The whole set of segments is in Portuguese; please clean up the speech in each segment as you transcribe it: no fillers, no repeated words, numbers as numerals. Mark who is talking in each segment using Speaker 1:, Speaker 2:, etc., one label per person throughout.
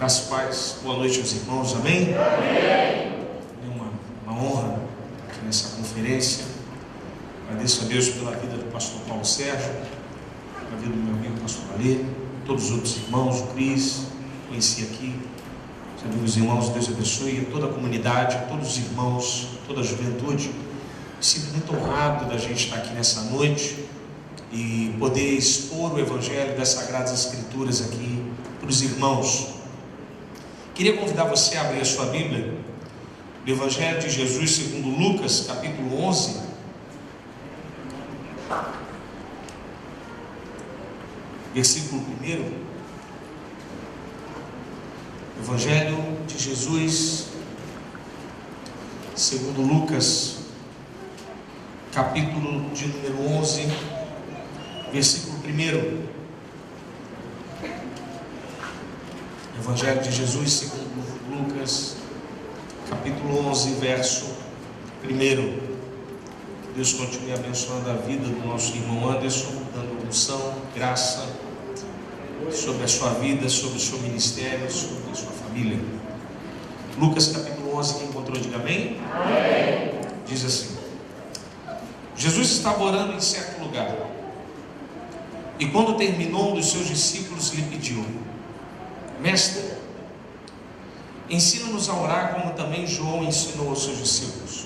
Speaker 1: Graças e paz, boa noite aos irmãos, amém? Amém. É uma honra aqui nessa conferência. Agradeço a Deus pela vida do pastor Paulo Sérgio, pela vida do meu amigo pastor Alê, todos os outros irmãos, o Cris, conheci aqui, os amigos e irmãos, Deus abençoe, toda a comunidade, todos os irmãos, toda a juventude. Sinto muito honrado da gente estar aqui nessa noite e poder expor o Evangelho das Sagradas Escrituras aqui para os irmãos. Queria convidar você a abrir a sua Bíblia no Evangelho de Jesus segundo Lucas, capítulo 11. Versículo 1. Evangelho de Jesus segundo Lucas, capítulo de número 11, versículo 1. Evangelho de Jesus segundo Lucas, capítulo 11, verso 1. Deus continue abençoando a vida do nosso irmão Anderson, dando unção, graça sobre a sua vida, sobre o seu ministério, sobre a sua família. Lucas capítulo 11, quem encontrou, diga amém. Amém. Diz assim: Jesus estava orando em certo lugar, e quando terminou, um dos seus discípulos lhe pediu: Mestre, ensina-nos a orar como também João ensinou aos seus discípulos.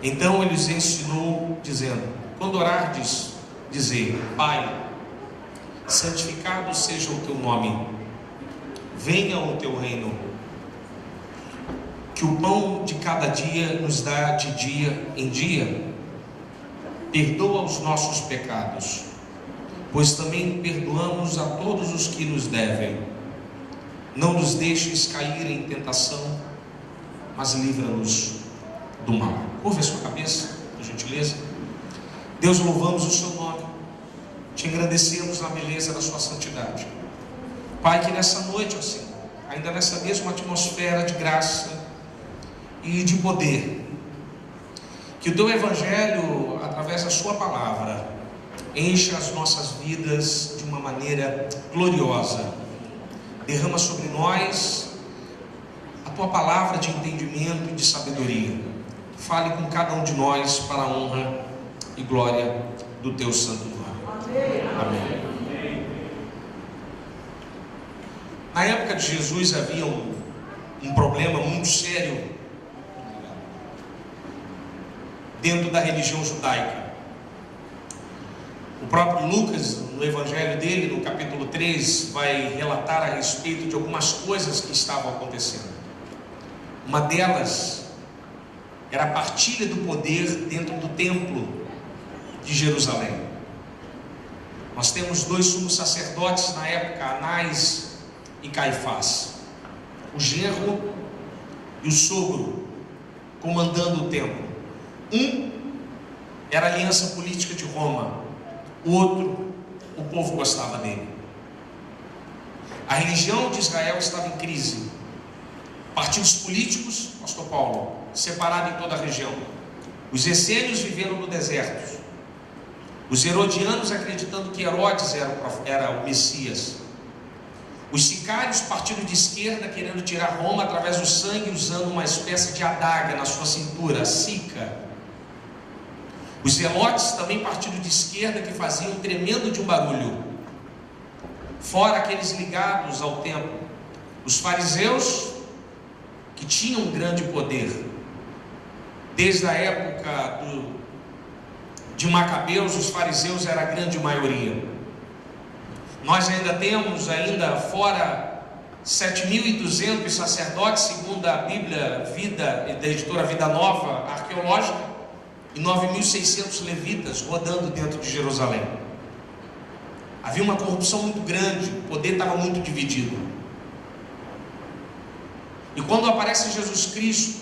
Speaker 1: Então ele lhes ensinou, dizendo: quando orardes, dizei: Pai, santificado seja o teu nome, venha o teu reino, que o pão de cada dia nos dá de dia em dia, perdoa os nossos pecados, pois também perdoamos a todos os que nos devem. Não nos deixes cair em tentação, mas livra-nos do mal. Curva a sua cabeça, por gentileza. Deus, louvamos o seu nome, te agradecemos na beleza da sua santidade. Pai, que nessa noite, assim, ainda nessa mesma atmosfera de graça e de poder, que o teu Evangelho, através da sua palavra, encha as nossas vidas de uma maneira gloriosa. Derrama sobre nós a tua palavra de entendimento e de sabedoria. Fale com cada um de nós para a honra e glória do teu santo nome. Amém. Na época de Jesus havia um problema muito sério dentro da religião judaica. O próprio Lucas, no evangelho dele, no capítulo 3, vai relatar a respeito de algumas coisas que estavam acontecendo. Uma delas era a partilha do poder dentro do templo de Jerusalém. Nós temos dois sumos sacerdotes na época, Anás e Caifás, o genro e o sogro, comandando o templo. Um era a aliança política de Roma, o outro, o povo gostava dele. A religião de Israel estava em crise. Partidos políticos, pastor Paulo, separados em toda a região. Os essênios viveram no deserto. Os herodianos acreditando que Herodes era o Messias. Os sicários, partido de esquerda, querendo tirar Roma através do sangue, usando uma espécie de adaga na sua cintura, a sica. Os zelotes, também partido de esquerda, que faziam um tremendo de um barulho. Fora aqueles ligados ao templo. Os fariseus, que tinham um grande poder. Desde a época de Macabeus, os fariseus eram a grande maioria. Nós ainda temos, fora 7.200 sacerdotes, segundo a Bíblia da editora Vida Nova arqueológica, e 9.600 levitas rodando dentro de Jerusalém. Havia uma corrupção muito grande, o poder estava muito dividido. E quando aparece Jesus Cristo,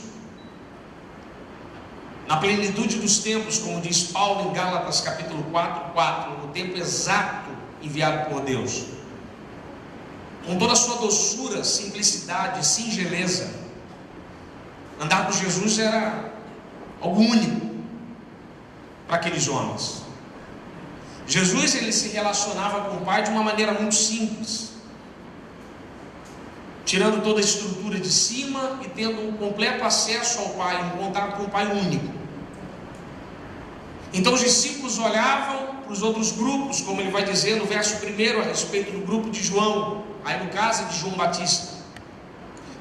Speaker 1: na plenitude dos tempos, como diz Paulo em Gálatas capítulo 4, no tempo exato enviado por Deus, com toda a sua doçura, simplicidade, singeleza, andar com Jesus era algo único para aqueles homens. Jesus, ele se relacionava com o Pai de uma maneira muito simples. tirando toda a estrutura de cima e tendo um completo acesso ao Pai, um contato com o Pai único. Então os discípulos olhavam para os outros grupos, como ele vai dizer no verso 1 a respeito do grupo de João, aí no caso de João Batista.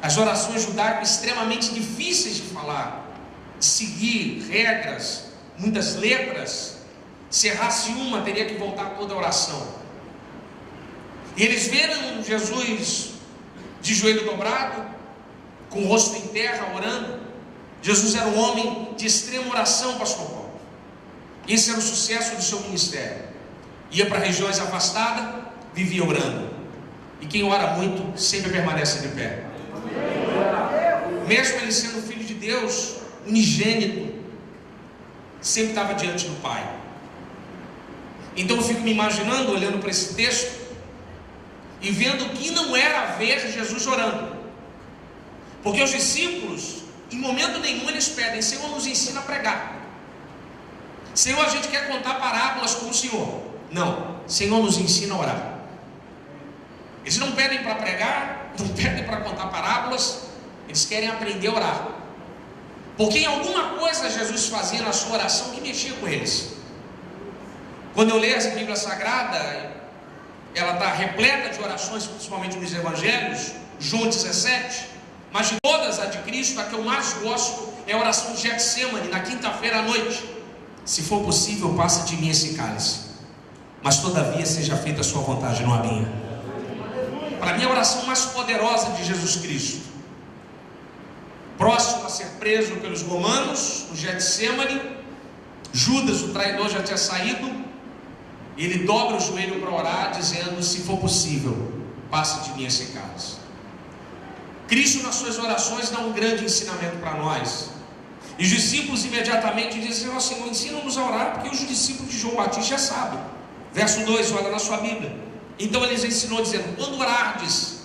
Speaker 1: As orações judaicas extremamente difíceis de falar, de seguir, regras, muitas letras. Se errasse uma, teria que voltar toda a oração. E eles viram Jesus de joelho dobrado, com o rosto em terra, orando. Jesus era um homem de extrema oração, pastor Paulo. Esse era o sucesso do seu ministério. Ia para regiões afastadas, vivia orando. E quem ora muito, sempre permanece de pé. Mesmo ele sendo filho de Deus, unigênito, sempre estava diante do Pai. Então eu fico me imaginando, olhando para esse texto, e vendo que não era ver Jesus orando. Porque os discípulos, em momento nenhum, eles pedem: Senhor, nos ensina a pregar. Senhor, a gente quer contar parábolas com o Senhor. Não, Senhor, nos ensina a orar. Eles não pedem para pregar, não pedem para contar parábolas, eles querem aprender a orar. Porque em alguma coisa Jesus fazia na sua oração que mexia com eles. Quando eu leio a Bíblia Sagrada, ela está repleta de orações, principalmente nos Evangelhos, João 17, mas de todas, a de Cristo, a que eu mais gosto é a oração de Getsemane, na quinta-feira à noite. Se for possível, passa de mim esse cálice, mas todavia seja feita a sua vontade, não a minha. Para mim, a oração mais poderosa de Jesus Cristo, próximo a ser preso pelos romanos, no Getsemane, Judas, o traidor, já tinha saído. Ele dobra o joelho para orar, dizendo: se for possível, passe de mim esse cálice. Cristo, nas suas orações, dá um grande ensinamento para nós. E os discípulos imediatamente dizem: ó Senhor, ensina-nos a orar, porque os discípulos de João Batista já sabem. Verso 2, olha na sua Bíblia. Então ele ensinou dizendo: quando orardes.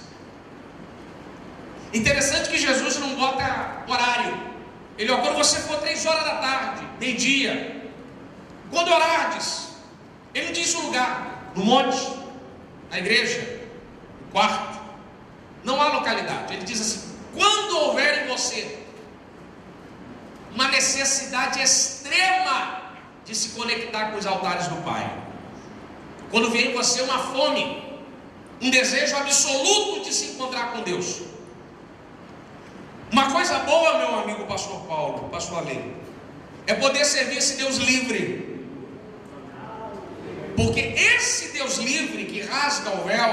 Speaker 1: Interessante que Jesus não bota horário. Ele, ó, quando você for 3 horas da tarde, meio-dia, quando orardes. Ele não diz o lugar: no monte, na igreja, no quarto. Não há localidade. Ele diz assim: quando houver em você uma necessidade extrema de se conectar com os altares do Pai, quando vier em você uma fome, um desejo absoluto de se encontrar com Deus. Uma coisa boa, meu amigo pastor Paulo, pastor Alê, é poder servir esse Deus livre. Porque esse Deus livre que rasga o véu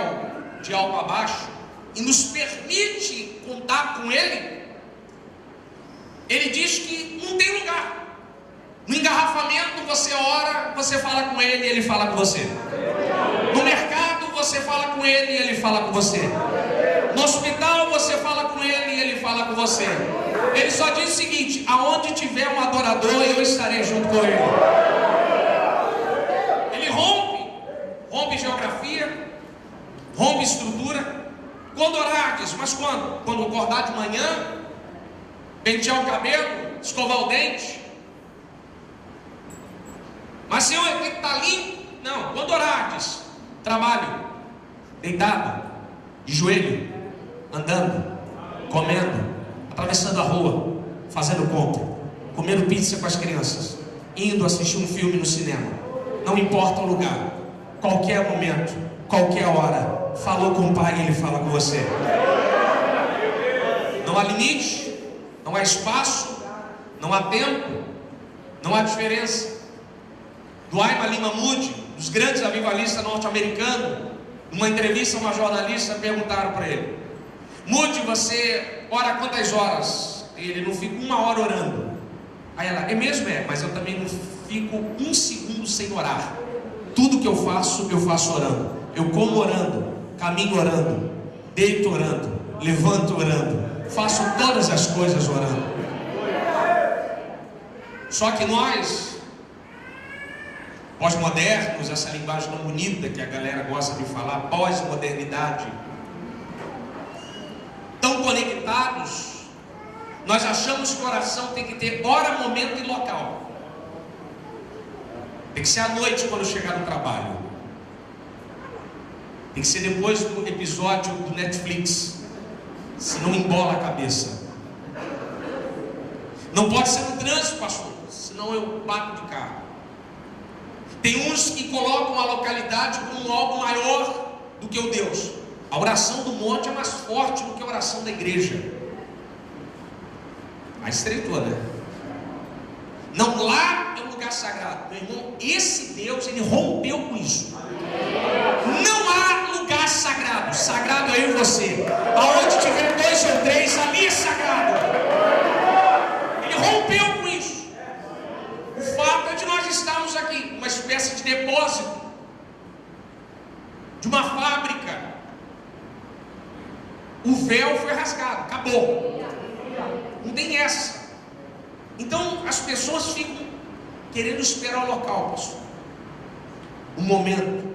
Speaker 1: de alto a baixo e nos permite contar com Ele, Ele diz que não tem lugar. No engarrafamento você ora, você fala com Ele e Ele fala com você. No mercado você fala com Ele e Ele fala com você. No hospital você fala com Ele e Ele fala com você. Ele só diz o seguinte: aonde tiver um adorador, eu estarei junto com Ele. Rompe geografia, rompe estrutura. Quando orardes, mas quando? Quando acordar de manhã, pentear o cabelo, escovar o dente. Mas Senhor, tem que estar limpo. Não, quando orardes, trabalho, deitado, de joelho, andando, comendo, atravessando a rua, fazendo compra, comendo pizza com as crianças, indo assistir um filme no cinema. Não importa o lugar. Qualquer momento, qualquer hora, falou com o Pai e Ele fala com você. Não há limite, não há espaço, não há tempo, não há diferença. Dwayne Lima Moody, dos grandes avivalistas norte-americanos, numa entrevista a uma jornalista, perguntaram para ele: Moody, você ora quantas horas? Ele: não fico 1 hora orando. Aí ela: é mesmo? É, mas eu também não fico 1 segundo sem orar. Tudo que eu faço orando. Eu como orando, caminho orando, deito orando, levanto orando, faço todas as coisas orando. Só que nós, pós-modernos, essa linguagem tão bonita que a galera gosta de falar, pós-modernidade, tão conectados, nós achamos que oração tem que ter hora, momento e local. Tem que ser à noite quando chegar no trabalho. Tem que ser depois do episódio do Netflix. senão embola a cabeça. Não pode ser no trânsito, pastor, senão eu bato de carro. Tem uns que colocam a localidade como algo maior do que o Deus. A oração do monte é mais forte do que a oração da igreja. Mais estreitou, né? Não, lá é um lugar sagrado. Meu irmão, esse Deus, ele rompeu com isso. Não há lugar sagrado. Sagrado é eu e você. Aonde tiver 2 ou 3, ali é sagrado. Ele rompeu com isso. O fato é de nós estarmos aqui, uma espécie de depósito de uma fábrica. O véu foi rasgado, acabou. Não tem essa. Então as pessoas ficam querendo esperar o local, pastor. Um momento.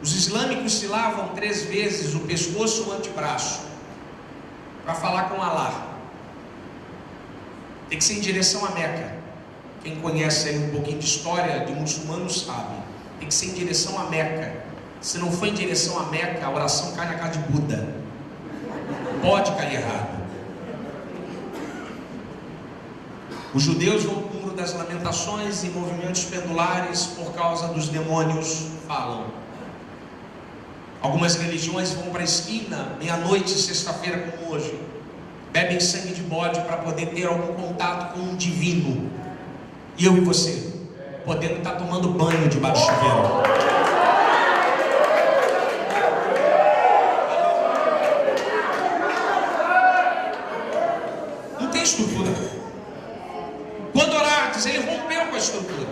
Speaker 1: Os islâmicos se lavam 3 vezes o pescoço e o antebraço para falar com Allah. Tem que ser em direção a Meca. Quem conhece aí um pouquinho de história de muçulmanos sabe. Tem que ser em direção a Meca. Se não for em direção a Meca, a oração cai na casa de Buda. Pode cair errado. Os judeus vão para o Muro das Lamentações em movimentos pendulares por causa dos demônios, falam. Algumas religiões vão para a esquina, meia-noite, sexta-feira como hoje, bebem sangue de bode para poder ter algum contato com um divino. E eu e você, podendo estar tomando banho debaixo do chuveiro. Não tem estrutura. Quando Orades, ele rompeu com a estrutura.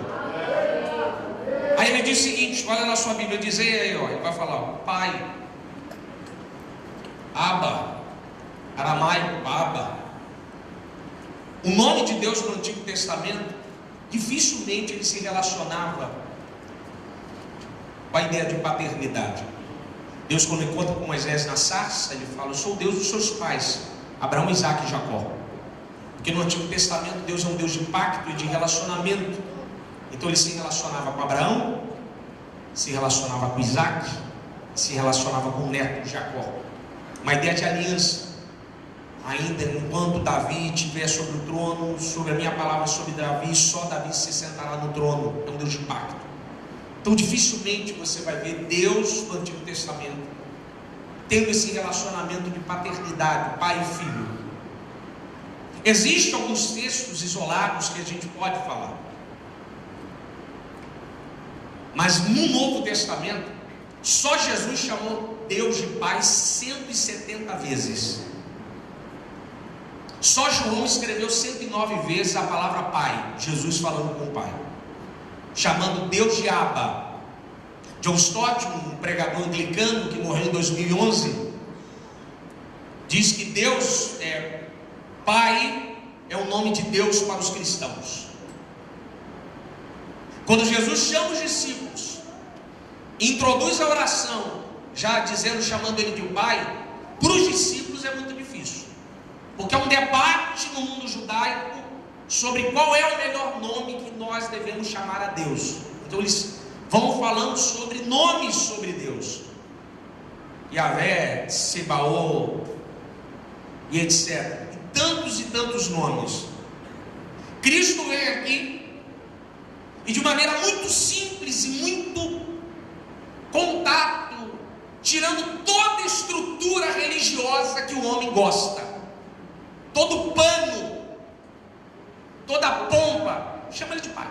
Speaker 1: Aí ele diz o seguinte, olha na sua Bíblia, diz aí, ó, ele vai falar, ó, Pai, Abba, aramaico, Abba. O nome de Deus no Antigo Testamento, dificilmente ele se relacionava com a ideia de paternidade. Deus, quando encontra com Moisés na sarça, ele fala, eu sou o Deus dos seus pais, Abraão, Isaque e Jacó. Porque no Antigo Testamento Deus é um Deus de pacto e de relacionamento. Então ele se relacionava com Abraão, se relacionava com Isaque, se relacionava com o neto Jacó. Uma ideia de aliança. Ainda enquanto Davi estiver sobre o trono, sobre a minha palavra sobre Davi, só Davi se sentará no trono. É um Deus de pacto. Então dificilmente você vai ver Deus do Antigo Testamento tendo esse relacionamento de paternidade, pai e filho. Existem alguns textos isolados que a gente pode falar, mas no Novo Testamento só Jesus chamou Deus de Pai 170 vezes. Só João escreveu 109 vezes a palavra Pai, Jesus falando com o Pai, chamando Deus de Abba. John Stott, um pregador anglicano que morreu em 2011, diz que Deus Pai é o nome de Deus para os cristãos. Quando Jesus chama os discípulos, introduz a oração, já dizendo, chamando ele de Pai, para os discípulos é muito difícil, porque é um debate no mundo judaico sobre qual é o melhor nome que nós devemos chamar a Deus. Então eles vão falando sobre nomes sobre Deus, Yahvé, Sebaô e etc. E tantos nomes. Cristo vem aqui e de maneira muito simples e muito contato, tirando toda a estrutura religiosa que o homem gosta, todo o pano, toda a pompa, chama ele de Pai.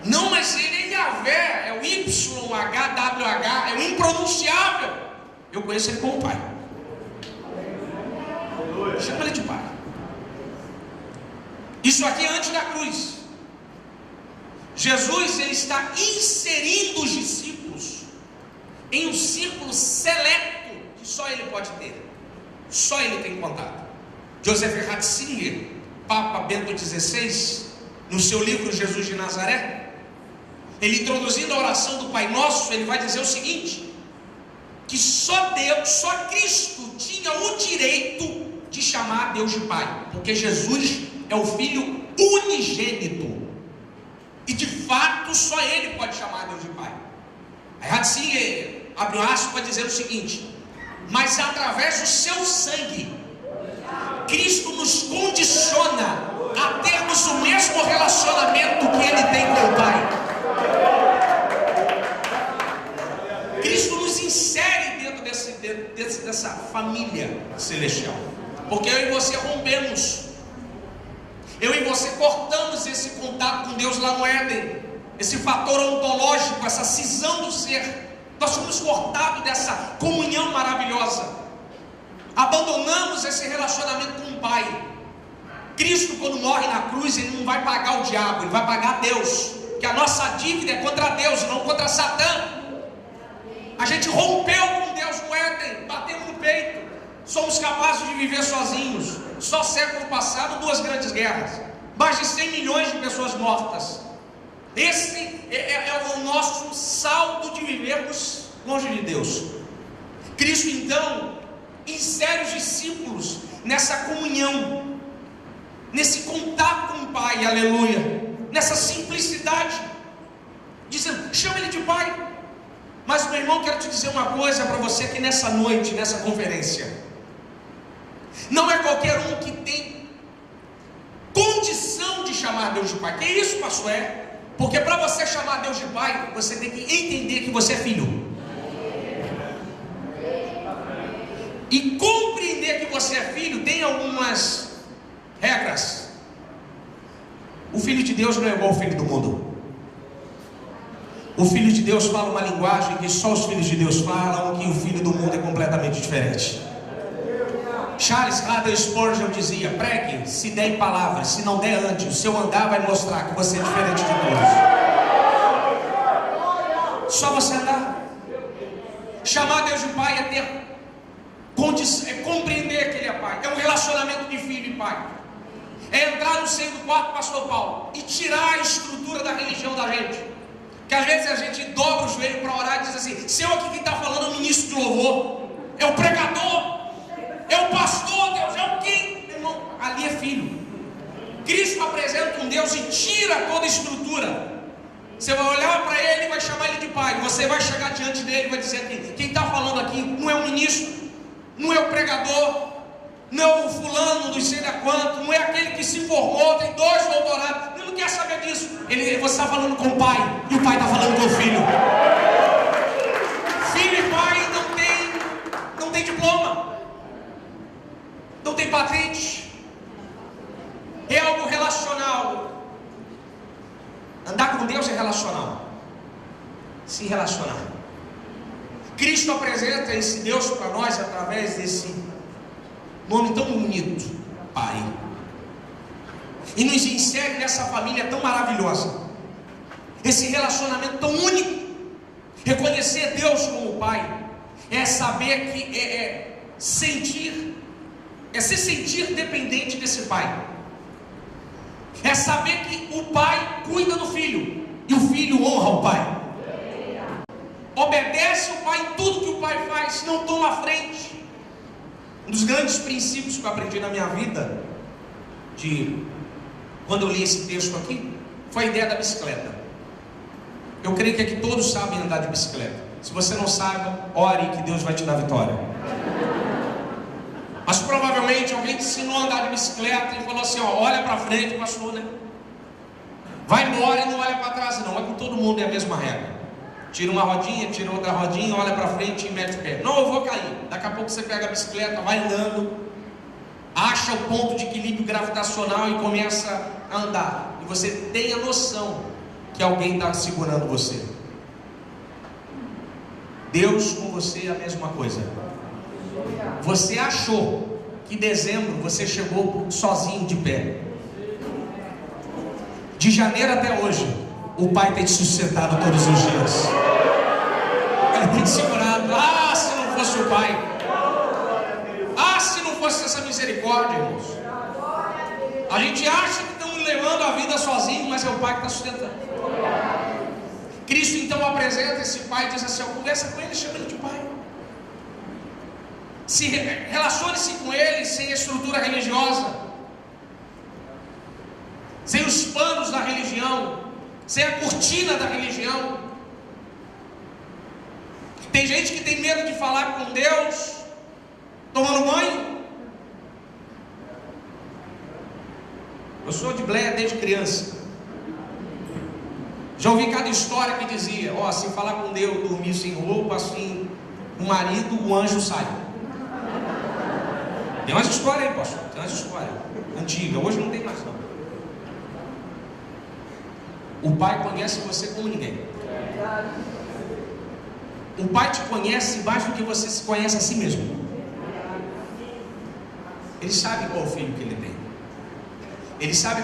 Speaker 1: Não, mas ele é Yahvé, é o YHWH, é o impronunciável. Eu conheço ele como Pai. Chama ele de Pai. Isso aqui é antes da cruz. Jesus, ele está inserindo os discípulos em um círculo seleto que só ele pode ter, só ele tem contato. Joseph Ratzinger, Papa Bento XVI, no seu livro Jesus de Nazaré, ele introduzindo a oração do Pai Nosso, ele vai dizer o seguinte, que só Deus, só Cristo tinha o direito de chamar Deus de Pai, porque Jesus é o Filho unigênito, e de fato só Ele pode chamar Deus de Pai. Aí Ratzinger abre um aspas para dizer o seguinte, mas através do seu sangue. Cristo nos condiciona a termos o mesmo relacionamento que Ele tem com o Pai. Cristo nos insere dentro dessa família celestial, porque eu e você rompemos, eu e você cortamos esse contato com Deus lá no Éden, esse fator ontológico, essa cisão do ser. Nós fomos cortados dessa comunhão maravilhosa, abandonamos esse relacionamento com o Pai. Cristo, quando morre na cruz, Ele não vai pagar o diabo, Ele vai pagar Deus, que a nossa dívida é contra Deus, não contra Satã. A gente rompeu com Deus no Éden, batemos no peito, somos capazes de viver sozinhos. Só século passado, 2 grandes guerras, mais de 100 milhões de pessoas mortas. Esse é o nosso saldo de vivermos longe de Deus. Cristo então insere os discípulos nessa comunhão, nesse contato com o Pai, aleluia, nessa simplicidade, dizendo, chama Ele de Pai. Mas, meu irmão, quero te dizer uma coisa para você aqui nessa noite, nessa conferência. Não é qualquer um que tem condição de chamar Deus de Pai. Que isso, pastor? Porque para você chamar Deus de Pai, você tem que entender que você é filho. E compreender que você é filho tem algumas regras. O filho de Deus não é igual ao filho do mundo. O filho de Deus fala uma linguagem que só os filhos de Deus falam, que o filho do mundo é completamente diferente. Charles Haddon Spurgeon dizia, pregue, se der em palavras, se não der ande, o seu andar vai mostrar que você é diferente de todos. Só você andar. Chamar Deus de Pai é ter condição, é compreender que Ele é Pai, é um relacionamento de filho e pai. É entrar no seio do quarto, pastor Paulo, e tirar a estrutura da religião da gente. Que às vezes a gente dobra o joelho para orar e diz assim, se eu aqui quem está falando é o ministro de louvor, é o pregador, é o pastor, Deus, é o quem? Irmão, ali é filho. Cristo apresenta um Deus e tira toda a estrutura. Você vai olhar para Ele e vai chamar Ele de Pai. Você vai chegar diante dele e vai dizer que quem está falando aqui não é o ministro, não é o pregador, não é o fulano, não sei da quanto, não é aquele que se formou, tem 2 doutorados. Ele não quer saber disso. Você está falando com o Pai e o Pai está falando com o Filho. Filho e Pai não tem diploma, não tem patente. É algo relacional. Andar com Deus é relacional. Se relacionar. Cristo apresenta esse Deus para nós através desse nome tão bonito, Pai. E nos insere nessa família tão maravilhosa. Esse relacionamento tão único. Reconhecer Deus como Pai é saber que se sentir dependente desse Pai. É saber que o Pai cuida do Filho e o Filho honra o Pai. Obedece o Pai em tudo que o Pai faz, não toma a frente. Um dos grandes princípios que eu aprendi na minha vida, quando eu li esse texto aqui, foi a ideia da bicicleta. Eu creio que aqui todos sabem andar de bicicleta. Se você não sabe, ore que Deus vai te dar vitória. Mas provavelmente alguém te ensinou a andar de bicicleta e falou assim, olha para frente, pastor, né? Vai embora e não olha para trás não. É com todo mundo é a mesma regra. Tira uma rodinha, tira outra rodinha, olha para frente e mete o pé. Não, eu vou cair. Daqui a pouco você pega a bicicleta, vai andando, acha o ponto de equilíbrio gravitacional e começa a andar. E você tem a noção que alguém está segurando você. Deus com você é a mesma coisa. Você achou que em dezembro você chegou sozinho de pé. De janeiro até hoje, o Pai tem te sustentado todos os dias. Ele tem te segurado. Ah, se não fosse o Pai. Ah, se não fosse essa misericórdia, irmãos. A gente acha que estamos levando a vida sozinho, mas é o Pai que está sustentando. Cristo então apresenta esse Pai e diz assim, conversa com Ele, chama Ele de Pai. Relacione-se com Ele sem a estrutura religiosa, sem os panos da religião, sem a cortina da religião. Tem gente que tem medo de falar com Deus tomando banho. Eu sou de Bleia desde criança. Já ouvi cada história que dizia: ó, se falar com Deus, dormir sem roupa, assim, o marido, o anjo sai. Tem umas histórias aí, pastor. Tem umas histórias antigas. Hoje não tem mais, não. O Pai conhece você como ninguém. O Pai te conhece mais do que você se conhece a si mesmo. Ele sabe qual filho que ele tem. Ele sabe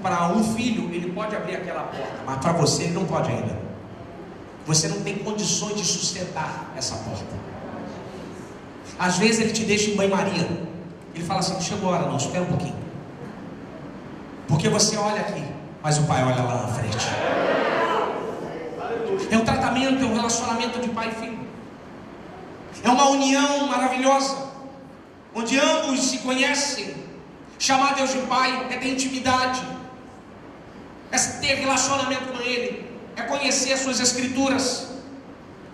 Speaker 1: para um filho ele pode abrir aquela porta, mas para você ele não pode ainda. Você não tem condições de sustentar essa porta. Às vezes ele te deixa em banho-maria. Ele fala assim: não chegou a hora não, espera um pouquinho. Porque você olha aqui, mas o pai olha lá na frente. É um tratamento, é um relacionamento de pai e filho. É uma união maravilhosa, onde ambos se conhecem. Chamar Deus de pai é ter intimidade, é ter relacionamento com Ele, é conhecer as suas escrituras,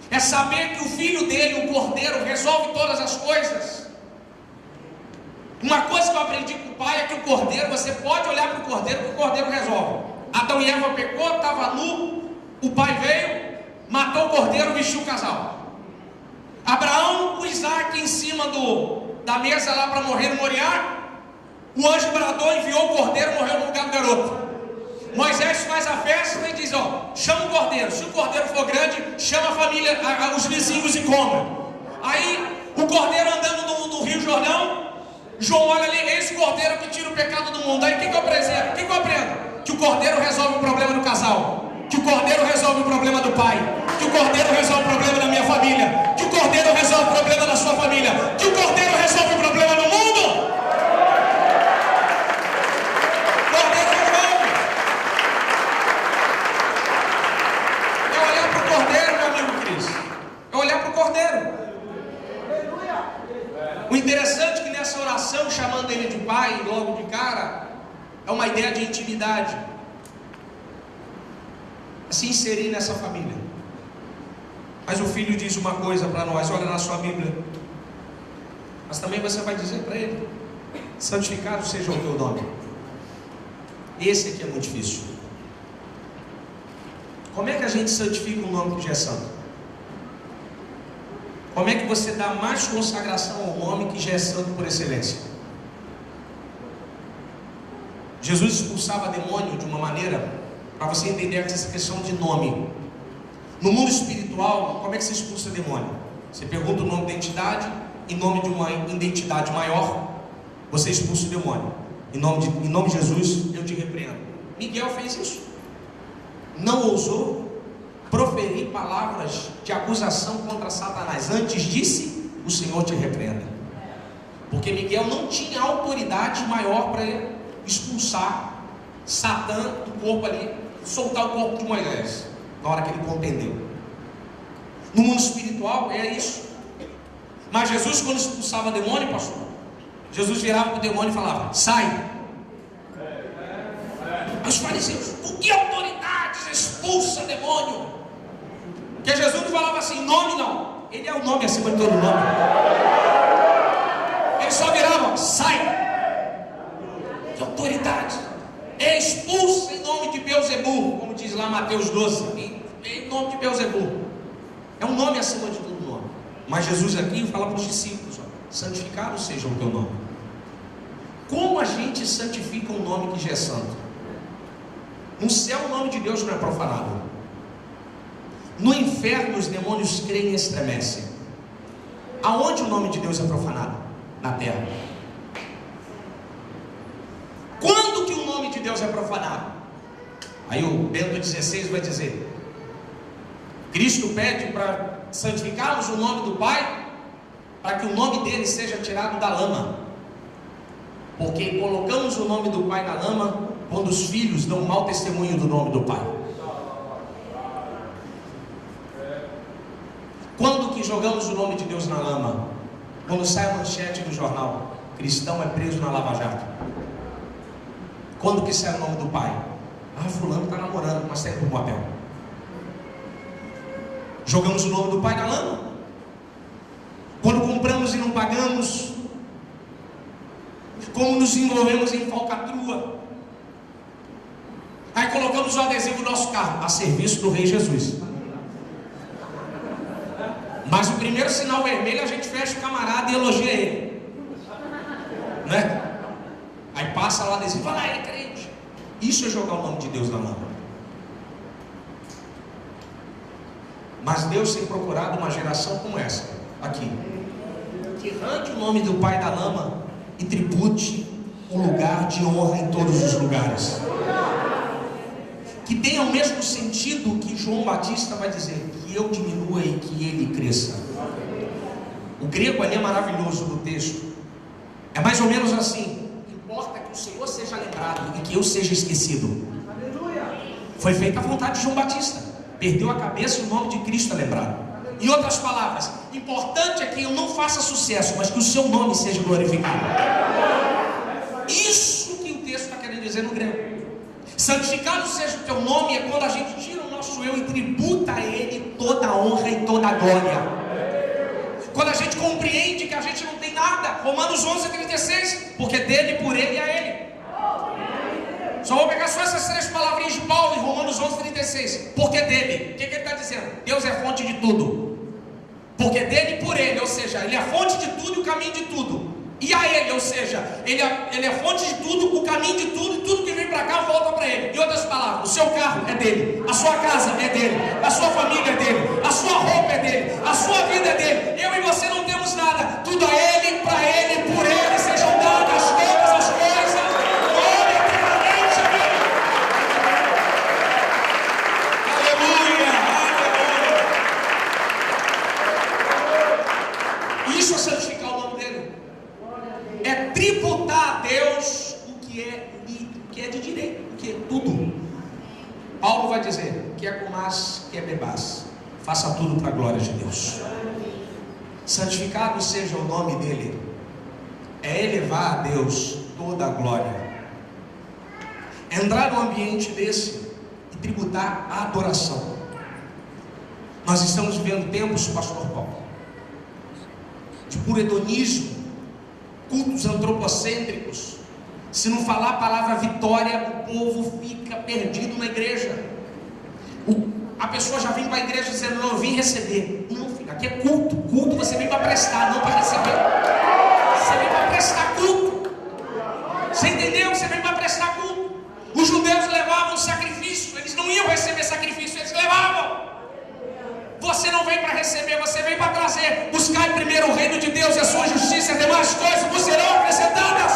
Speaker 1: é saber que o filho dele, o cordeiro, resolve todas as coisas. Uma coisa que eu aprendi com o pai é que o cordeiro, você pode olhar para o cordeiro, que o cordeiro resolve. Adão e Eva pecou, estava nu, o pai veio, matou o cordeiro, vestiu o casal. Abraão com Isaac em cima da mesa lá para morrer no Moriá. O anjo bradou, enviou o cordeiro, morreu no lugar do garoto. Moisés faz a festa e diz: ó, chama o cordeiro. Se o cordeiro for grande, chama a família, os vizinhos e come. Aí o cordeiro andando no Rio Jordão, João olha ali, esse cordeiro que tira o pecado do mundo. Aí o que eu apresento? O que eu aprendo? Que o cordeiro resolve o problema do casal, que o cordeiro resolve o problema do pai, que o cordeiro resolve o problema da minha família, que o cordeiro resolve o problema da sua família, que o cordeiro resolve o problema do mundo. O interessante é que nessa oração, chamando ele de pai, logo de cara, é uma ideia de intimidade, a se inserir nessa família. Mas o filho diz uma coisa para nós: olha na sua Bíblia, mas também você vai dizer para ele: santificado seja o teu nome. Esse aqui é muito difícil. Como é que a gente santifica um nome que já é santo? Como é que você dá mais consagração ao nome que já é santo por excelência? Jesus expulsava demônio de uma maneira, para você entender essa questão de nome. No mundo espiritual, como é que se expulsa demônio? Você pergunta o nome da entidade, em nome de uma identidade maior, você expulsa o demônio. Em nome de Jesus, eu te repreendo. Miguel fez isso. Não ousou proferir palavras de acusação contra Satanás. Antes disse: o Senhor te repreenda. Porque Miguel não tinha autoridade maior para expulsar Satã do corpo ali, soltar o corpo de Moisés, na hora que ele contendeu. No mundo espiritual é isso. Mas Jesus, quando expulsava demônio, pastor, Jesus virava para o demônio e falava: sai. Os fariseus: com que autoridades expulsa demônio? Porque Jesus não falava assim: nome não. Ele é o nome acima de todo nome. Ele só virava: sai. Que autoridade. Expulsa em nome de Beelzebul, como diz lá Mateus 12. Em nome de Beelzebul. É um nome acima de todo nome. Mas Jesus aqui fala para os discípulos: ó, santificado seja o teu nome. Como a gente santifica um nome que já é santo? No céu o nome de Deus não é profanado. No inferno os demônios creem e estremecem. Aonde o nome de Deus é profanado? Na terra. Quando que o nome de Deus é profanado? Aí o Bento XVI vai dizer: Cristo pede para santificarmos o nome do Pai, para que o nome dele seja tirado da lama. Porque colocamos o nome do Pai na lama quando os filhos dão mau testemunho do nome do Pai. Quando que jogamos o nome de Deus na lama? Quando sai a manchete do jornal: cristão é preso na Lava Jato. Quando que sai o nome do pai? Ah, fulano está namorando, mas tem um papel. Jogamos o nome do pai na lama. Quando compramos gastamos e não pagamos, como nos envolvemos em falcatrua. Aí colocamos o adesivo no nosso carro, a serviço do Rei Jesus. Mas o primeiro sinal vermelho a gente fecha o camarada e elogia ele, né? Aí passa lá o adesivo, fala, é crente. Isso é jogar o nome de Deus na lama. Mas Deus tem procurado uma geração como essa aqui, que arranque o nome do pai da lama e tribute um lugar de honra em todos os lugares, que tenha o mesmo sentido que João Batista vai dizer, que eu diminua e que ele cresça. O grego ali é maravilhoso do texto, é mais ou menos assim: importa que o Senhor seja lembrado e que eu seja esquecido. Foi feita a vontade de João Batista, perdeu a cabeça e o nome de Cristo é lembrado. Em outras palavras, importante é que eu não faça sucesso, mas que o seu nome seja glorificado. Isso que o texto está querendo dizer no grego. Santificado seja o teu nome é quando a gente tira o nosso eu e tributa a ele toda a honra e toda a glória. Quando a gente compreende que a gente não tem nada. Romanos 11:36, porque dele, por ele e a ele. Só vou pegar só essas 3 palavrinhas de Paulo em Romanos 11:36. Porque dele, o que ele está dizendo? Deus é fonte de tudo. Porque dele e por ele, ou seja, ele é a fonte de tudo e o caminho de tudo. E a ele, ou seja, ele é a fonte de tudo, o caminho de tudo, e tudo que vem para cá volta para ele. Em outras palavras, o seu carro é dele, a sua casa é dele, a sua família é dele, a sua roupa é dele, a sua vida é dele. Eu e você não temos nada, tudo a ele, para ele, por ele, sejam dadas todas as coisas. Glória eternamente a Deus. Aleluia, aleluia. Isso é santificar o nome dele. É tributar a Deus o que é de direito, o que é tudo. Paulo vai dizer, que é comás, que é bebás, faça tudo para a glória de Deus. Santificado seja o nome dele, é elevar a Deus toda a glória. Entrar num ambiente desse e tributar a adoração. Nós estamos vivendo tempos, pastor Paulo, de puro hedonismo, cultos antropocêntricos. Se não falar a palavra vitória, o povo fica perdido na igreja. A pessoa já vem para a igreja dizendo, não, eu vim receber. Não, filho, aqui é culto. Culto você vem para prestar, não para receber. Você vem para prestar culto. Você entendeu? Você vem para prestar culto. Os judeus levavam sacrifício, eles não iam receber sacrifício, eles levavam. Você não vem para receber, você vem para trazer. Buscar primeiro o reino de Deus e a sua justiça, e demais coisas vos serão acrescentadas.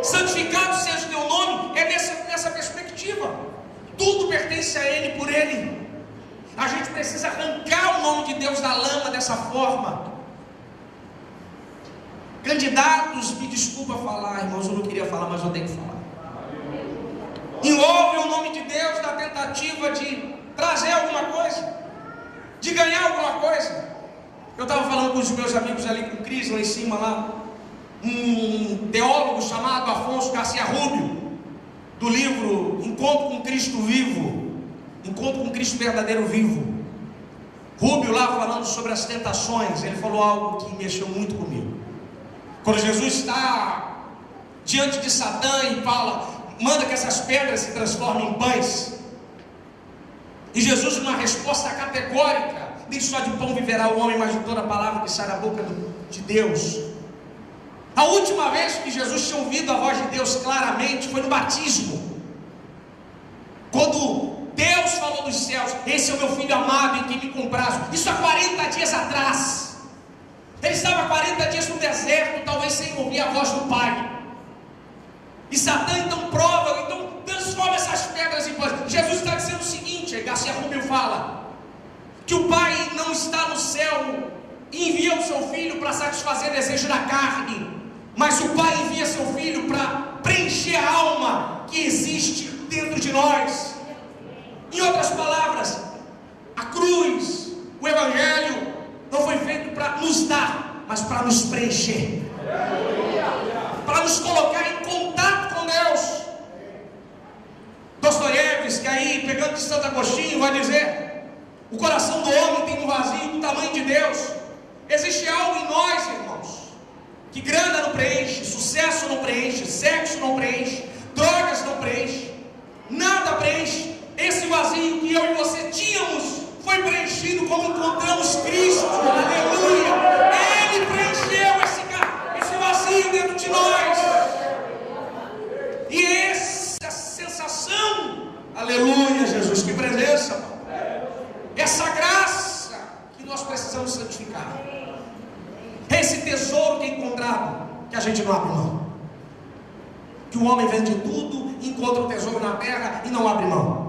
Speaker 1: Santificado seja o teu nome, é nessa perspectiva. Tudo pertence a ele, por ele. A gente precisa arrancar o nome de Deus da lama dessa forma. Candidatos, me desculpa falar, irmãos, eu não queria falar, mas eu tenho que falar. Envolve o nome de Deus na tentativa de trazer alguma coisa, de ganhar alguma coisa. Eu estava falando com os meus amigos ali, com o Cris lá em cima, lá, um teólogo chamado Afonso Garcia Rubio, do livro Encontro com Cristo Vivo, Encontro com Cristo Verdadeiro Vivo. Rubio lá falando sobre as tentações, ele falou algo que mexeu muito comigo. Quando Jesus está diante de Satã e fala, manda que essas pedras se transformem em pães. E Jesus, numa resposta categórica, nem só de pão viverá o homem, mas de toda a palavra que sai da boca de Deus. A última vez que Jesus tinha ouvido a voz de Deus claramente foi no batismo, quando Deus falou dos céus, esse é o meu filho amado em quem me comprazo. Isso há 40 dias atrás. Ele estava 40 dias no deserto, talvez sem ouvir a voz do Pai. E Satã então prova, então transforma essas pedras em pães. Jesus está dizendo o seguinte, Garcia Rubio fala, que o Pai não está no céu e envia o seu Filho para satisfazer o desejo da carne, mas o Pai envia seu Filho para preencher a alma que existe dentro de nós. Em outras palavras, a cruz, o Evangelho não foi feito para nos dar, mas para nos preencher, para nos colocar em contato com Deus. Dostoiévski, aí pegando de Santo Agostinho, vai dizer: o coração do homem tem um vazio do tamanho de Deus. Existe algo em nós, irmãos, que grana não preenche, sucesso não preenche, sexo não preenche, drogas não preenche, nada preenche. Esse vazio que eu e você tínhamos foi preenchido quando encontramos Cristo. Aleluia! Ele preencheu esse vazio dentro de nós. E essa sensação, aleluia, Jesus, que presença, essa graça que nós precisamos santificar. Esse tesouro que é encontrado, que a gente não abre mão. Que o homem vende tudo, encontra o tesouro na terra e não abre mão.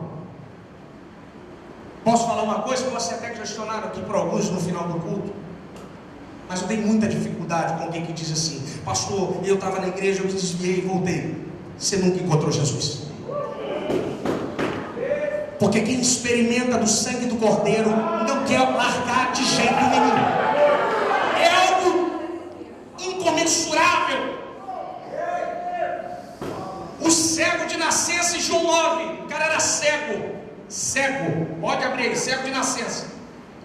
Speaker 1: Posso falar uma coisa que você até questionaram aqui por alguns no final do culto, mas eu tenho muita dificuldade com alguém que diz assim: pastor, eu estava na igreja, eu me desviei e voltei. Você nunca encontrou Jesus. Porque quem experimenta do sangue do Cordeiro não quer largar de jeito nenhum. É algo incomensurável. O cego de nascença em João 9, o cara era cego, pode abrir aí, cego de nascença.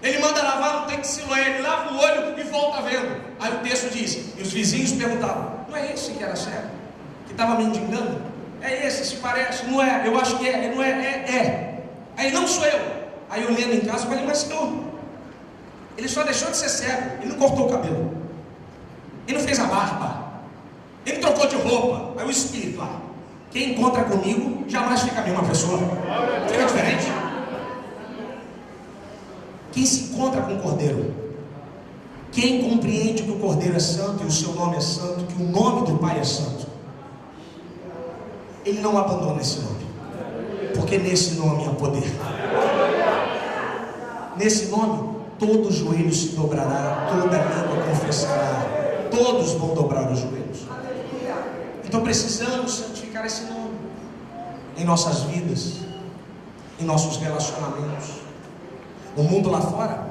Speaker 1: Ele manda lavar no tanque de Siloé, ele lava o olho e volta vendo. Aí o texto diz, e os vizinhos perguntavam: não é esse que era cego? Que estava mendigando? É esse, se parece? Não é, eu acho que é, não é, é. Aí, não sou eu. Aí eu lendo em casa, eu falei: mas senhor, ele só deixou de ser cego, ele não cortou o cabelo, ele não fez a barba, ele trocou de roupa. Aí o Espírito lá: quem encontra comigo jamais fica a mesma pessoa. Fica diferente. Quem se encontra com o Cordeiro, quem compreende que o Cordeiro é santo e o seu nome é santo, que o nome do Pai é santo, ele não abandona esse nome, porque nesse nome há poder. Nesse nome todo joelho se dobrará, toda língua confessará, todos vão dobrar os joelhos. Então precisamos santificar esse nome em nossas vidas, em nossos relacionamentos. O mundo lá fora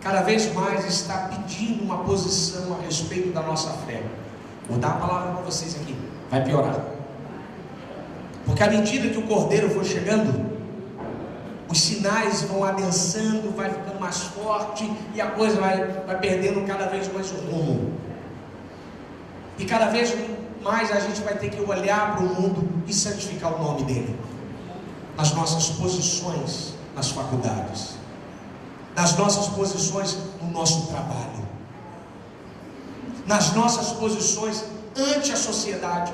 Speaker 1: cada vez mais está pedindo uma posição a respeito da nossa fé. Vou dar a palavra para vocês aqui, vai piorar. Porque à medida que o Cordeiro for chegando, os sinais vão adensando, vai ficando mais forte e a coisa vai perdendo cada vez mais o rumo. E cada vez mais a gente vai ter que olhar para o mundo e santificar o nome dele nas nossas posições nas faculdades, nas nossas posições no nosso trabalho, nas nossas posições ante a sociedade.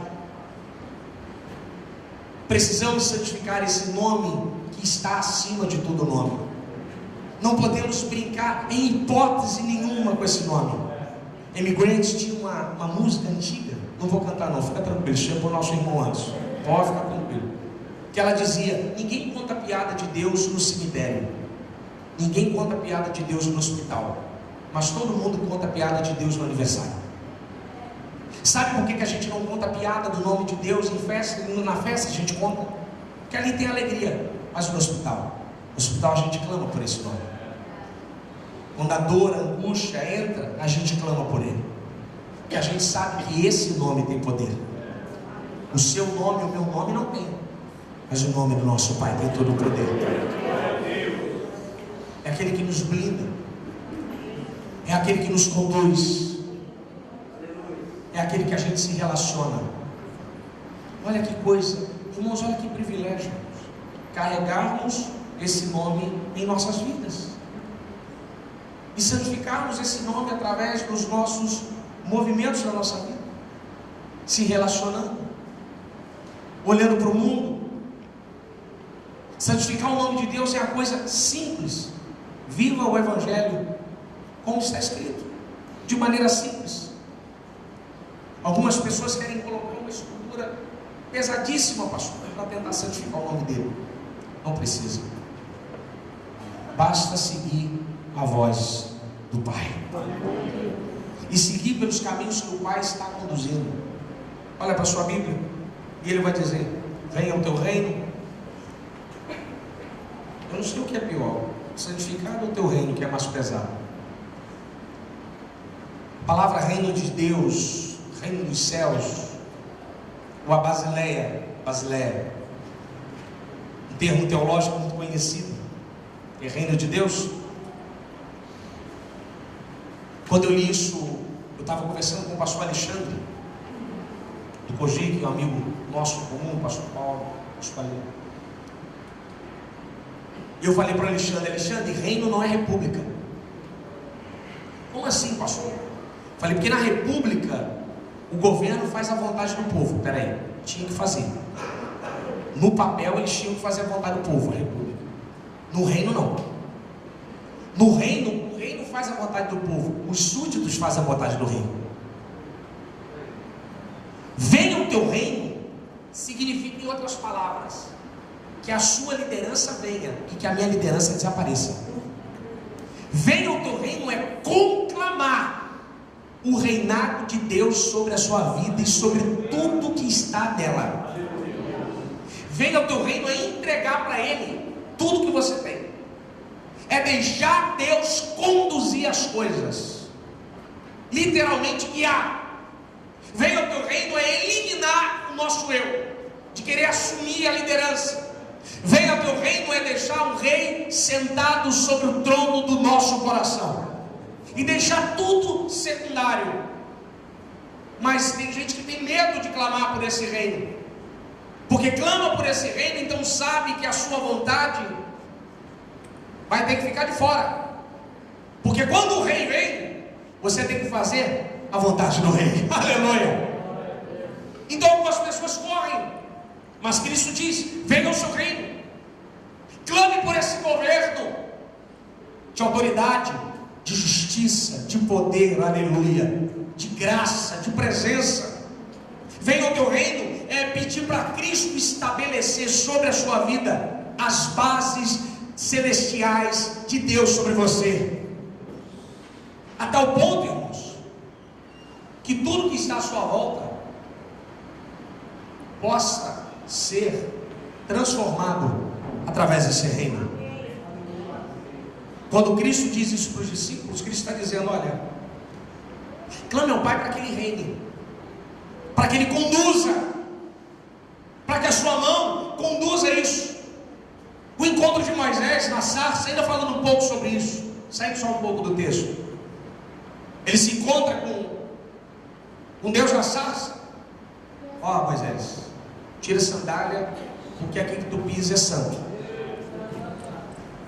Speaker 1: Precisamos santificar esse nome que está acima de todo nome. Não podemos brincar em hipótese nenhuma com esse nome. Imigrantes tinha uma música antiga, não vou cantar não, fica tranquilo, chega para o nosso irmão antes, pode ficar tranquilo, que ela dizia: ninguém conta piada de Deus no cemitério, ninguém conta piada de Deus no hospital, mas todo mundo conta piada de Deus no aniversário. Sabe por que a gente não conta piada do nome de Deus em festa? Na festa a gente conta, porque ali tem alegria, mas no hospital a gente clama por esse nome. Quando a dor, a angústia entra, a gente clama por ele, porque a gente sabe que esse nome tem poder. O seu nome, o meu nome não tem, mas o nome do nosso Pai tem todo o poder. É aquele que nos blinda, é aquele que nos conduz, é aquele que a gente se relaciona. Olha que coisa, irmãos, olha que privilégio carregarmos esse nome em nossas vidas e santificarmos esse nome através dos nossos movimentos na nossa vida, se relacionando, olhando para o mundo. Santificar o nome de Deus é a coisa simples. Viva o Evangelho como está escrito, de maneira simples. Algumas pessoas querem colocar uma estrutura pesadíssima, pastor, para tentar santificar o nome dele. Não precisa. Basta seguir a voz do Pai e seguir pelos caminhos que o Pai está conduzindo. Olha para a sua Bíblia e ele vai dizer: venha o teu reino. Eu não sei o que é pior, santificado ou teu reino, que é mais pesado. A palavra reino de Deus, reino dos céus, ou a Basileia, um termo teológico muito conhecido, é reino de Deus. Quando eu li isso, eu estava conversando com o pastor Alexandre, do Cogic, que é um amigo nosso comum, o pastor Paulo, pastor Paulo. E eu falei para o Alexandre: Alexandre, reino não é república. Como assim, pastor? Falei, porque na república o governo faz a vontade do povo. Peraí, tinha que fazer. No papel eles tinham que fazer a vontade do povo, a república. No reino não. No reino, o reino faz a vontade do povo, os súditos fazem a vontade do reino. Venha o teu reino significa, em outras palavras, que a sua liderança venha e que a minha liderança desapareça. Venha o teu reino é conclamar o reinado de Deus sobre a sua vida e sobre tudo que está nela. Venha o teu reino é entregar para Ele tudo que você tem. É deixar Deus conduzir as coisas, literalmente guiar. Venha o teu reino é eliminar o nosso eu, de querer assumir a liderança. Venha o teu reino é deixar um rei sentado sobre o trono do nosso coração e deixar tudo secundário. Mas tem gente que tem medo de clamar por esse reino, porque clama por esse reino, então sabe que a sua vontade vai ter que ficar de fora, porque quando o rei vem, você tem que fazer a vontade do rei. Aleluia. Então algumas pessoas correm, mas Cristo diz: venha o seu reino, clame por esse governo de autoridade, de justiça, de poder, aleluia, de graça, de presença. Venha o teu reino é pedir para Cristo estabelecer sobre a sua vida as bases celestiais de Deus sobre você, a tal ponto, irmãos, que tudo que está à sua volta possa ser transformado através desse reino. Quando Cristo diz isso para os discípulos, Cristo está dizendo: olha, clame ao Pai para que Ele reine, para que Ele conduza, para que a sua mão conduza isso. O encontro de Moisés na sarça, ainda falando um pouco sobre isso, saindo só um pouco do texto, ele se encontra com Deus na sarça. Ó, Moisés, tira a sandália, porque aqui que tu pisa é santo.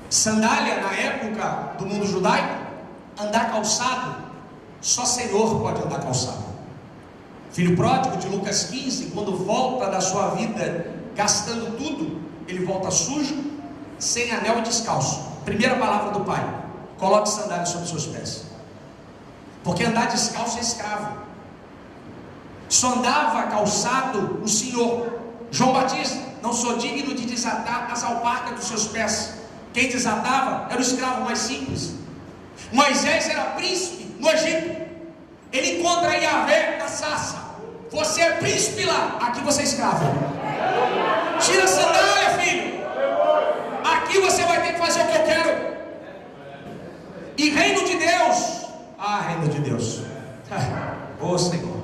Speaker 1: Sandália, na época do mundo judaico, andar calçado, só Senhor pode andar calçado. Filho pródigo de Lucas 15, quando volta da sua vida gastando tudo, ele volta sujo, sem anel e descalço. Primeira palavra do pai: coloque sandália sobre os seus pés, porque andar descalço é escravo. Só andava calçado o Senhor. João Batista: não sou digno de desatar as alparcas dos seus pés. Quem desatava era o escravo mais simples. Moisés era príncipe no Egito. Ele encontra Yahvé na sarça: você é príncipe lá, aqui você é escravo. Tira a sandália, filho, aqui você vai ter que fazer o que eu quero. E reino de Deus, reino de Deus, ô Senhor,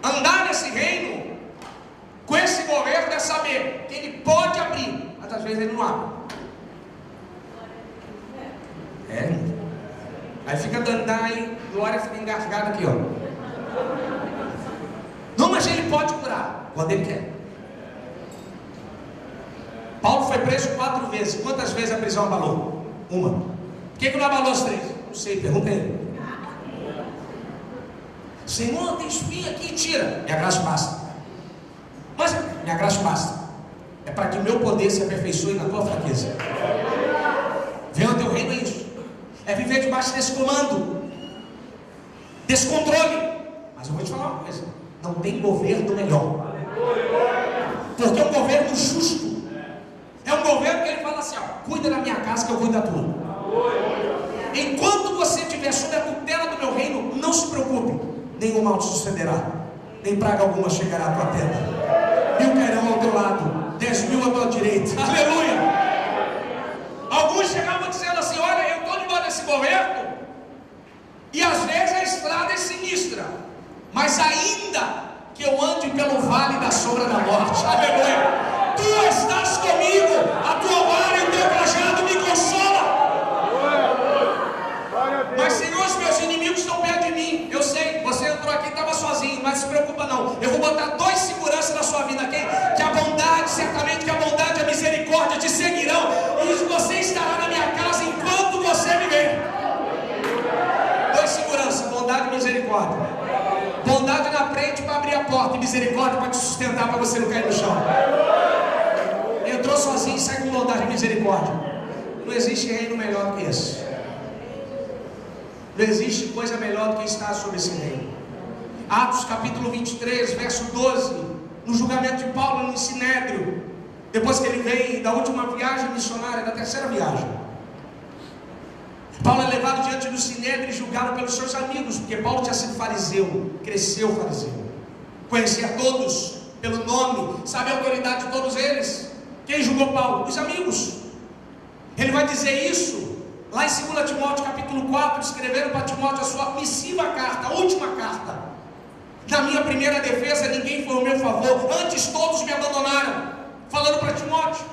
Speaker 1: andar nesse reino, com esse governo, é saber que ele pode abrir, mas às vezes ele não abre. Aí fica dando, aí Glória fica engasgada aqui, ó. Não, mas ele pode curar quando ele quer. Paulo foi preso 4 vezes. Quantas vezes a prisão abalou? Uma. Por que não abalou as 3? Não sei, pergunta ele. Senhor, tem espinha aqui, tira. Minha graça basta. Mas minha graça basta. É para que o meu poder se aperfeiçoe na tua fraqueza. Venha o teu reino, é isso. É viver debaixo desse comando, desse controle. Mas eu vou te falar uma coisa: não tem governo melhor, porque é um governo justo. É um governo que ele fala assim: ó, cuida da minha casa que eu cuido da tua. Enquanto você estiver sob a tutela do meu reino, não se preocupe, nenhum mal te sucederá, nem praga alguma chegará à tua tenda. 1000 cairão ao teu lado, 10.000 à tua direita. Aleluia. Alguns chegavam dizendo assim: olha, eu estou debaixo desse governo, e às vezes a estrada é sinistra, mas ainda que eu ande pelo vale da sombra da morte, aleluia, tu estás comigo, a tua vara e o teu cajado me consola. Mas Senhor, misericórdia para te sustentar, para você não cair no chão. Entrou sozinho e sai com bondade e misericórdia. Não existe reino melhor do que esse. Não existe coisa melhor do que estar sobre esse reino. Atos capítulo 23, verso 12. No julgamento de Paulo no Sinédrio, depois que ele veio da última viagem missionária, da terceira viagem, Paulo é levado diante do Sinédrio e julgado pelos seus amigos, porque Paulo tinha sido fariseu, cresceu fariseu, conhecia todos pelo nome, sabe a autoridade de todos eles. Quem julgou Paulo? Os amigos. Ele vai dizer isso lá em 2 Timóteo capítulo 4, escreveram para Timóteo a sua missiva carta, a última carta. Na minha primeira defesa, ninguém foi ao meu favor, antes todos me abandonaram. Falando para Timóteo,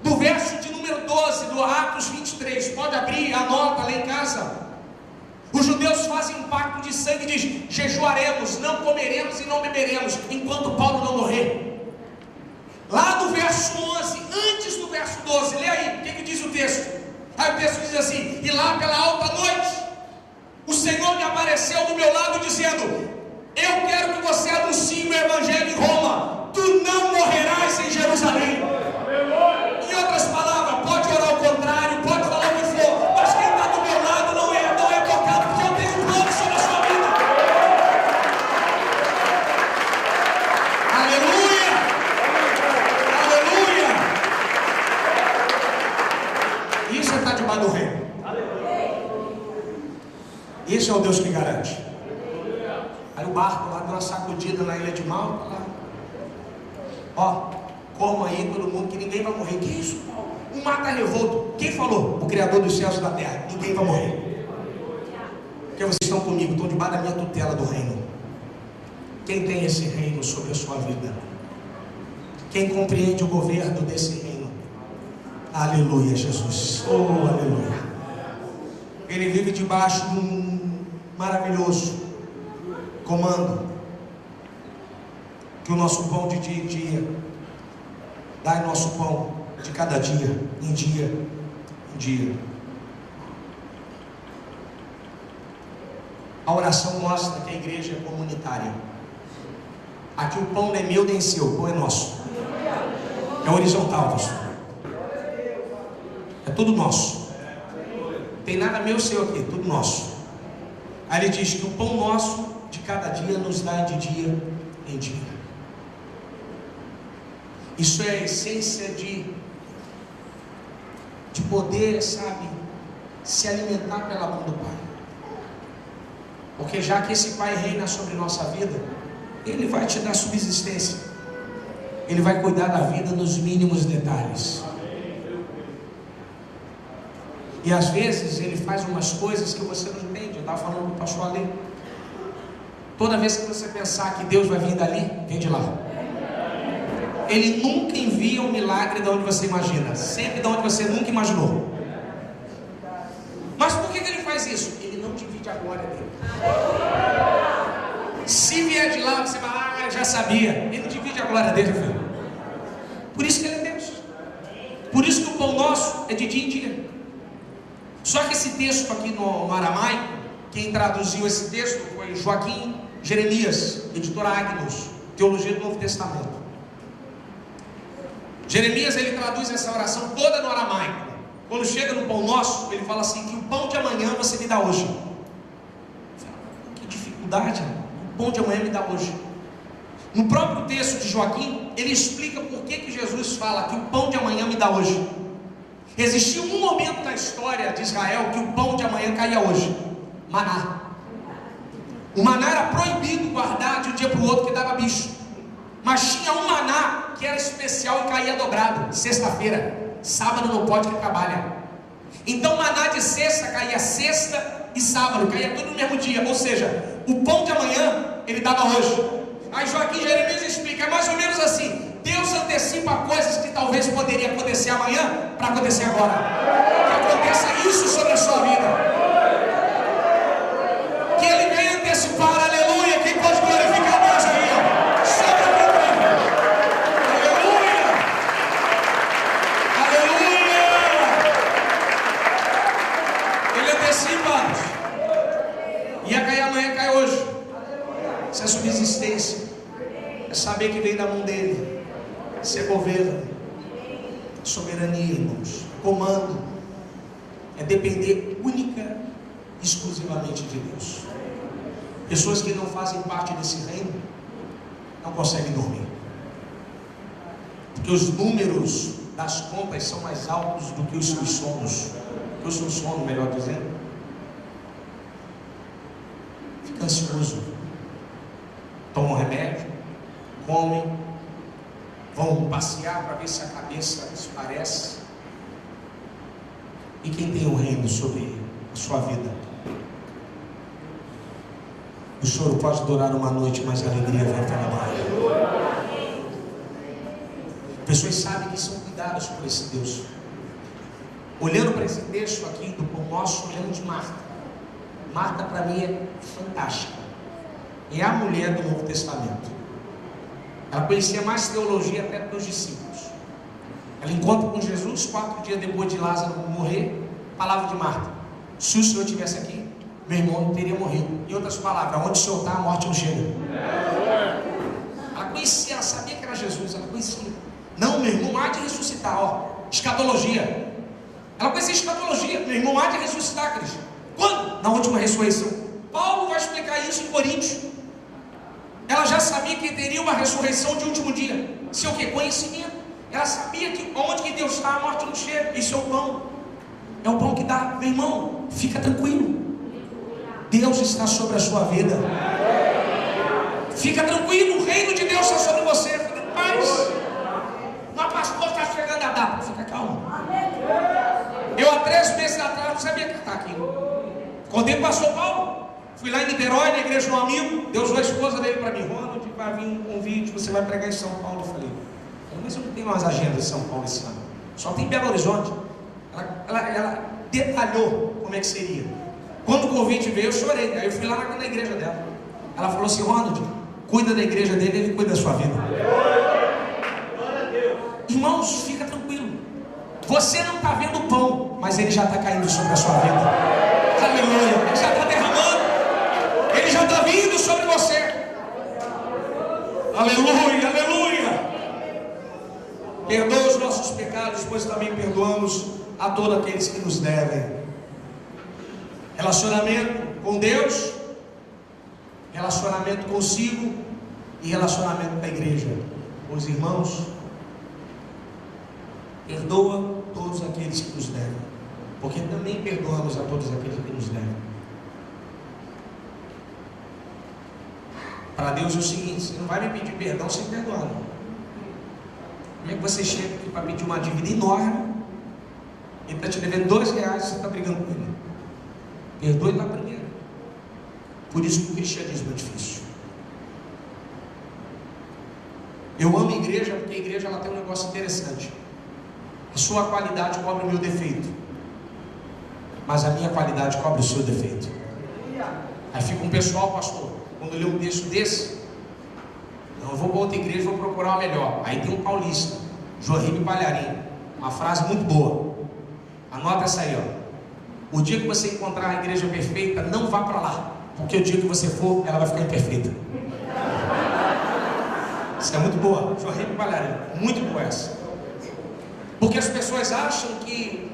Speaker 1: do verso de número 12, do Atos 23, pode abrir, anota, lá em casa. Os judeus fazem um pacto de sangue e diz: jejuaremos, não comeremos e não beberemos, enquanto Paulo não morrer. Lá do verso 11, antes do verso 12, lê aí, o que diz o texto? Aí o texto diz assim: e lá pela alta noite, o Senhor me apareceu do meu lado dizendo: eu quero que você anuncie o evangelho em Roma. Tu não morrerás em Jerusalém. Em outras palavras, pode orar ao contrário, pode falar o que for, mas quem está do meu lado não é tocado, porque eu tenho plano sobre a sua vida. Aleluia! Aleluia! Isso é estar debaixo do reino. Isso é o Deus que garante. Aí o barco lá deu uma sacudida na ilha de Malta. Lá. Ó, como aí todo mundo, que ninguém vai morrer. Que isso, Paulo? Um mata revolto. Quem falou? O Criador dos céus e da terra. Ninguém vai morrer. Porque vocês estão comigo, estão debaixo da minha tutela do reino. Quem tem esse reino sobre a sua vida? Quem compreende o governo desse reino? Aleluia, Jesus. Oh, aleluia. Ele vive debaixo de um maravilhoso comando, que o nosso pão de dia em dia, dai nosso pão de cada dia, em dia em dia. A oração mostra que a igreja é comunitária. Aqui o pão não é meu nem seu, o pão é nosso. É horizontal, pastor. É tudo nosso. Tem nada meu, seu aqui, tudo nosso. Aí ele diz que o pão nosso de cada dia nos dá de dia em dia. Isso é a essência de poder, sabe, se alimentar pela mão do Pai. Porque já que esse Pai reina sobre nossa vida, Ele vai te dar subsistência. Ele vai cuidar da vida nos mínimos detalhes. E às vezes Ele faz umas coisas que você não entende. Eu estava falando com o pastor Ali. Toda vez que você pensar que Deus vai vir dali, vem de lá. Ele nunca envia um milagre de onde você imagina, sempre de onde você nunca imaginou. Mas por que Ele faz isso? Ele não divide a glória dele. Se vier de lá, você vai, eu já sabia. Ele não divide a glória dele, filho. Por isso que Ele é Deus. Por isso que o pão nosso é de dia em dia. Só que esse texto aqui no aramaico, quem traduziu esse texto foi Joaquim Jeremias, editora Agnus, Teologia do Novo Testamento. Jeremias, ele traduz essa oração toda no aramaico. Quando chega no pão nosso, ele fala assim: que o pão de amanhã você me dá hoje. Que dificuldade, o pão de amanhã me dá hoje. No próprio texto de Joaquim, ele explica por que Jesus fala que o pão de amanhã me dá hoje. Existiu um momento na história de Israel que o pão de amanhã caía hoje. Maná. O maná era proibido guardar de um dia para o outro, que dava bicho. Mas tinha um maná que era especial e caía dobrado. Sexta-feira, sábado não pode, que trabalha. Então maná de sexta caía sexta e sábado, caía tudo no mesmo dia. Ou seja, o pão de amanhã ele dava hoje. Aí Joaquim Jeremias explica, é mais ou menos assim: Deus antecipa coisas que talvez poderia acontecer amanhã para acontecer agora. Que aconteça isso sobre a sua vida. Que Ele venha antecipar, aleluia. Quem pode glorificar Deus aí? Sobre a minha vida. Aleluia. Aleluia. Ele antecipa. Ia cair amanhã, cai hoje. Isso é subsistência. É saber que vem da mão dele. Isso é governo, soberania, irmãos, comando. É depender única e exclusivamente de Deus. Pessoas que não fazem parte desse reino não conseguem dormir, porque os números das contas são mais altos do que os seus sonhos. O seu sono, melhor dizendo. Fica ansioso, toma um remédio, come, vão passear para ver se a cabeça esparece. E quem tem o reino sobre a sua vida? O choro pode durar uma noite, mas a alegria vem pela manhã. Pessoas sabem que são cuidadas por esse Deus. Olhando para esse texto aqui do Pão Nosso, olhando de Marta. Marta para mim é fantástica. É a mulher do Novo Testamento. Ela conhecia mais teologia até dos discípulos. Ela encontra com Jesus 4 dias depois de Lázaro morrer. Palavra de Marta: se o Senhor estivesse aqui, meu irmão não teria morrido. Em outras palavras, onde o Senhor está, a morte não chega. Ela conhecia, ela sabia que era Jesus, ela conhecia. Não, meu irmão há de ressuscitar, ó, escatologia. Ela conhecia escatologia, meu irmão há de ressuscitar, Cristo. Quando? Na última ressurreição. Paulo vai explicar isso em Coríntios. Ela já sabia que teria uma ressurreição de último dia. Isso é o que? Conhecimento. Ela sabia que onde que Deus está, a morte não chega. Isso é o pão. É o pão que dá. Meu irmão, fica tranquilo. Deus está sobre a sua vida. Fica tranquilo, o reino de Deus está sobre você. Fica em paz. Mas pastor, está chegando a data. Fica calmo. Eu há 3 meses atrás não sabia que estava aqui. Contei com o pastor Paulo. Fui lá em Niterói, na igreja de um amigo. Deus usou a esposa dele para mim. Ronald, vai vir um convite, você vai pregar em São Paulo. Eu falei, mas eu não tenho mais agenda em São Paulo esse ano. Só tem Belo Horizonte. Ela detalhou como é que seria. Quando o convite veio, eu chorei. Aí eu fui lá na igreja dela. Ela falou assim, Ronald, cuida da igreja dele, ele cuida da sua vida. Irmãos, fica tranquilo. Você não está vendo o pão, mas ele já está caindo sobre a sua vida. Aleluia. Ele já está derramando. Ele já está vindo sobre você. Aleluia, aleluia. Perdoa os nossos pecados, pois também perdoamos a todos aqueles que nos devem. Relacionamento com Deus, relacionamento consigo e relacionamento com a igreja, com os irmãos. Perdoa todos aqueles que nos devem, porque também perdoamos a todos aqueles que nos devem. Para Deus é o seguinte: você não vai me pedir perdão sem perdoar, não. Como é que você chega aqui para pedir uma dívida enorme? Ele está te devendo R$2 e você está brigando com ele? Perdoe lá primeiro. Por isso que o cristianismo é difícil. Eu amo a igreja porque a igreja ela tem um negócio interessante. A sua qualidade cobre o meu defeito, mas a minha qualidade cobre o seu defeito. Aí fica um pessoal, pastor, quando lê um texto desse, não, eu vou para outra igreja, vou procurar uma melhor. Aí tem um paulista, Joaquim Palharim, uma frase muito boa. Anota essa aí, ó. O dia que você encontrar a igreja perfeita, não vá para lá, porque o dia que você for, ela vai ficar imperfeita. Isso é muito boa, Joaquim Palharim, muito boa essa. Porque as pessoas acham que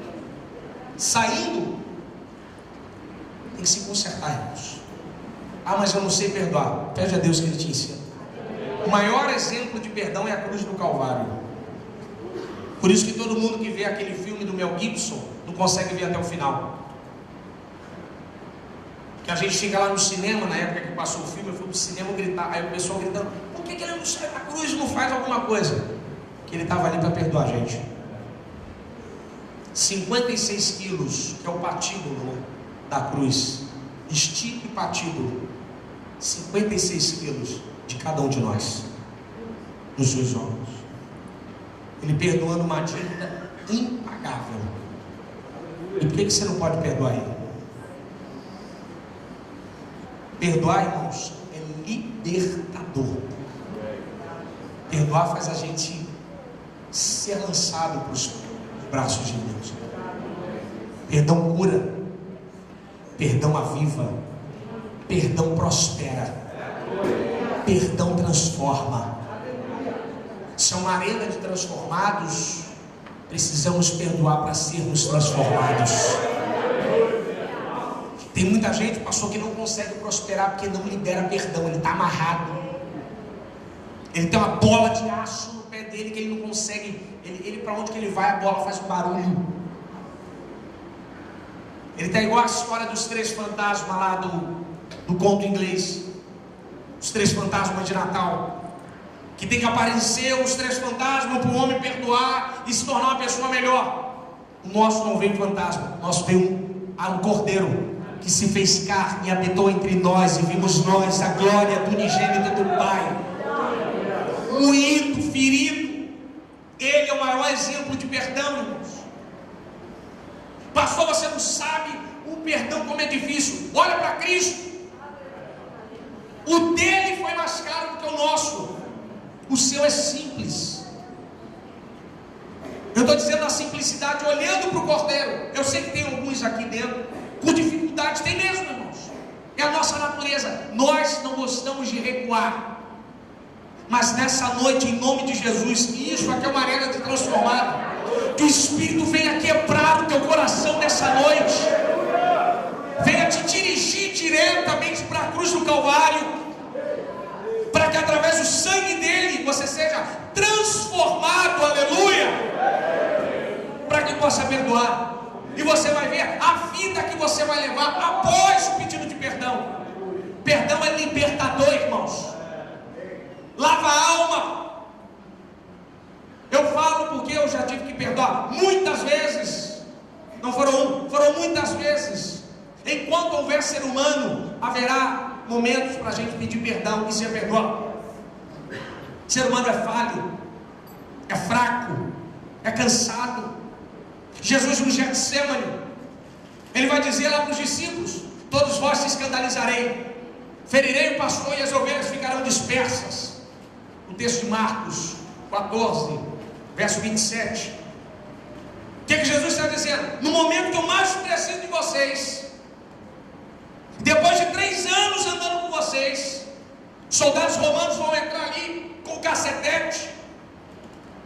Speaker 1: saindo tem que se consertar, irmãos. Ah, mas eu não sei perdoar. Pede a Deus que Ele te ensine. O maior exemplo de perdão é a cruz do Calvário. Por isso que todo mundo que vê aquele filme do Mel Gibson não consegue ver até o final. Que a gente fica lá no cinema, na época que passou o filme, eu fui pro cinema gritar, aí o pessoal gritando, por que ele não sai da cruz e não faz alguma coisa? Que ele estava ali para perdoar a gente. 56 quilos, que é o patíbulo da cruz, estica e patíbulo, 56 quilos de cada um de nós, nos seus ombros. Ele perdoando uma dívida impagável. E por que você não pode perdoar ele? Perdoar, irmãos, é libertador. Perdoar faz a gente ser lançado para os braços de Deus. Perdão cura, perdão aviva, perdão prospera, perdão transforma, Se é uma arena de transformados, precisamos perdoar para sermos transformados. Tem muita gente, pastor, que não consegue prosperar porque não libera perdão. Ele está amarrado. Ele tem uma bola de aço no pé dele que ele não consegue. Ele para onde que ele vai, a bola faz um barulho. Ele está igual a história dos 3 fantasmas lá do conto inglês. Os 3 fantasmas de Natal. Que tem que aparecer os 3 fantasmas para o homem perdoar e se tornar uma pessoa melhor. O nosso não veio fantasma. O nosso veio um cordeiro que se fez carne e habitou entre nós, e vimos nós a glória do unigênito do Pai, moído, ferido. Ele é o maior exemplo de perdão, irmãos. Pastor, você não sabe o perdão como é difícil. Olha para Cristo. O dele foi mais caro do que o nosso. O seu é simples. Eu estou dizendo a simplicidade, olhando para o cordeiro. Eu sei que tem alguns aqui dentro com dificuldade, tem mesmo, irmãos. É a nossa natureza. Nós não gostamos de recuar. Mas nessa noite, em nome de Jesus, que isso aqui é uma arena de transformado, que o Espírito venha quebrar o teu coração nessa noite, venha te dirigir diretamente para a cruz do Calvário, para que através do sangue dele você seja transformado, aleluia, para que possa perdoar. E você vai ver a vida que você vai levar após o pedido de perdão. Perdão é libertador, irmãos. Lava a alma. Eu falo porque eu já tive que perdoar muitas vezes. Não foram foram muitas vezes. Enquanto houver ser humano, haverá momentos para a gente pedir perdão e ser perdoado. O ser humano é falho, é fraco, é cansado. Jesus no Getsêmani, ele vai dizer lá para os discípulos: todos vós se escandalizarei, ferirei o pastor e as ovelhas ficarão dispersas. O texto de Marcos 14, verso 27. O que Jesus está dizendo? No momento que eu mais preciso de vocês, depois de 3 anos andando com vocês, soldados romanos vão entrar ali com o cacetete,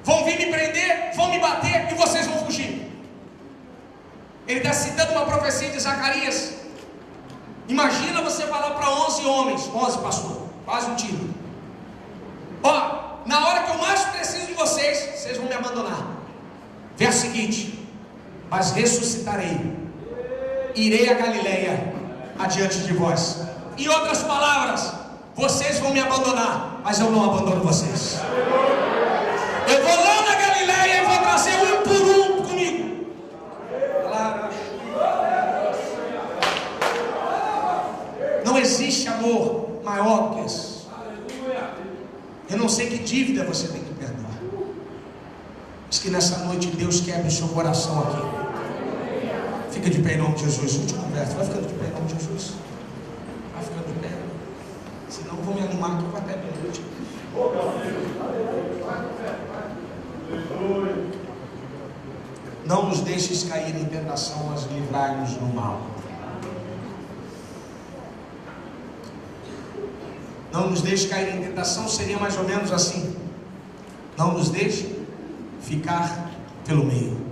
Speaker 1: vão vir me prender, vão me bater e vocês vão fugir. Ele está citando uma profecia de Zacarias. Imagina você falar para 11 homens, 11 pastor, quase um tiro: ó, na hora que eu mais preciso de vocês, vocês vão me abandonar. Verso seguinte: mas ressuscitarei, irei a Galileia adiante de vós. Em outras palavras, vocês vão me abandonar, mas eu não abandono vocês. Eu vou lá na Galileia e vou trazer um por um comigo. Não existe amor maior do que esse. Eu não sei que dívida você tem que perdoar, mas que nessa noite Deus quebre o seu coração aqui. Fica de pé em nome de Jesus. Eu te converso. Vai ficando de pé em nome de Jesus. Vai ficando de pé. Senão eu vou me animar aqui para até meia-noite. Não nos deixes cair em tentação, mas livrai-nos do mal. Não nos deixe cair em tentação seria mais ou menos assim: não nos deixe ficar pelo meio.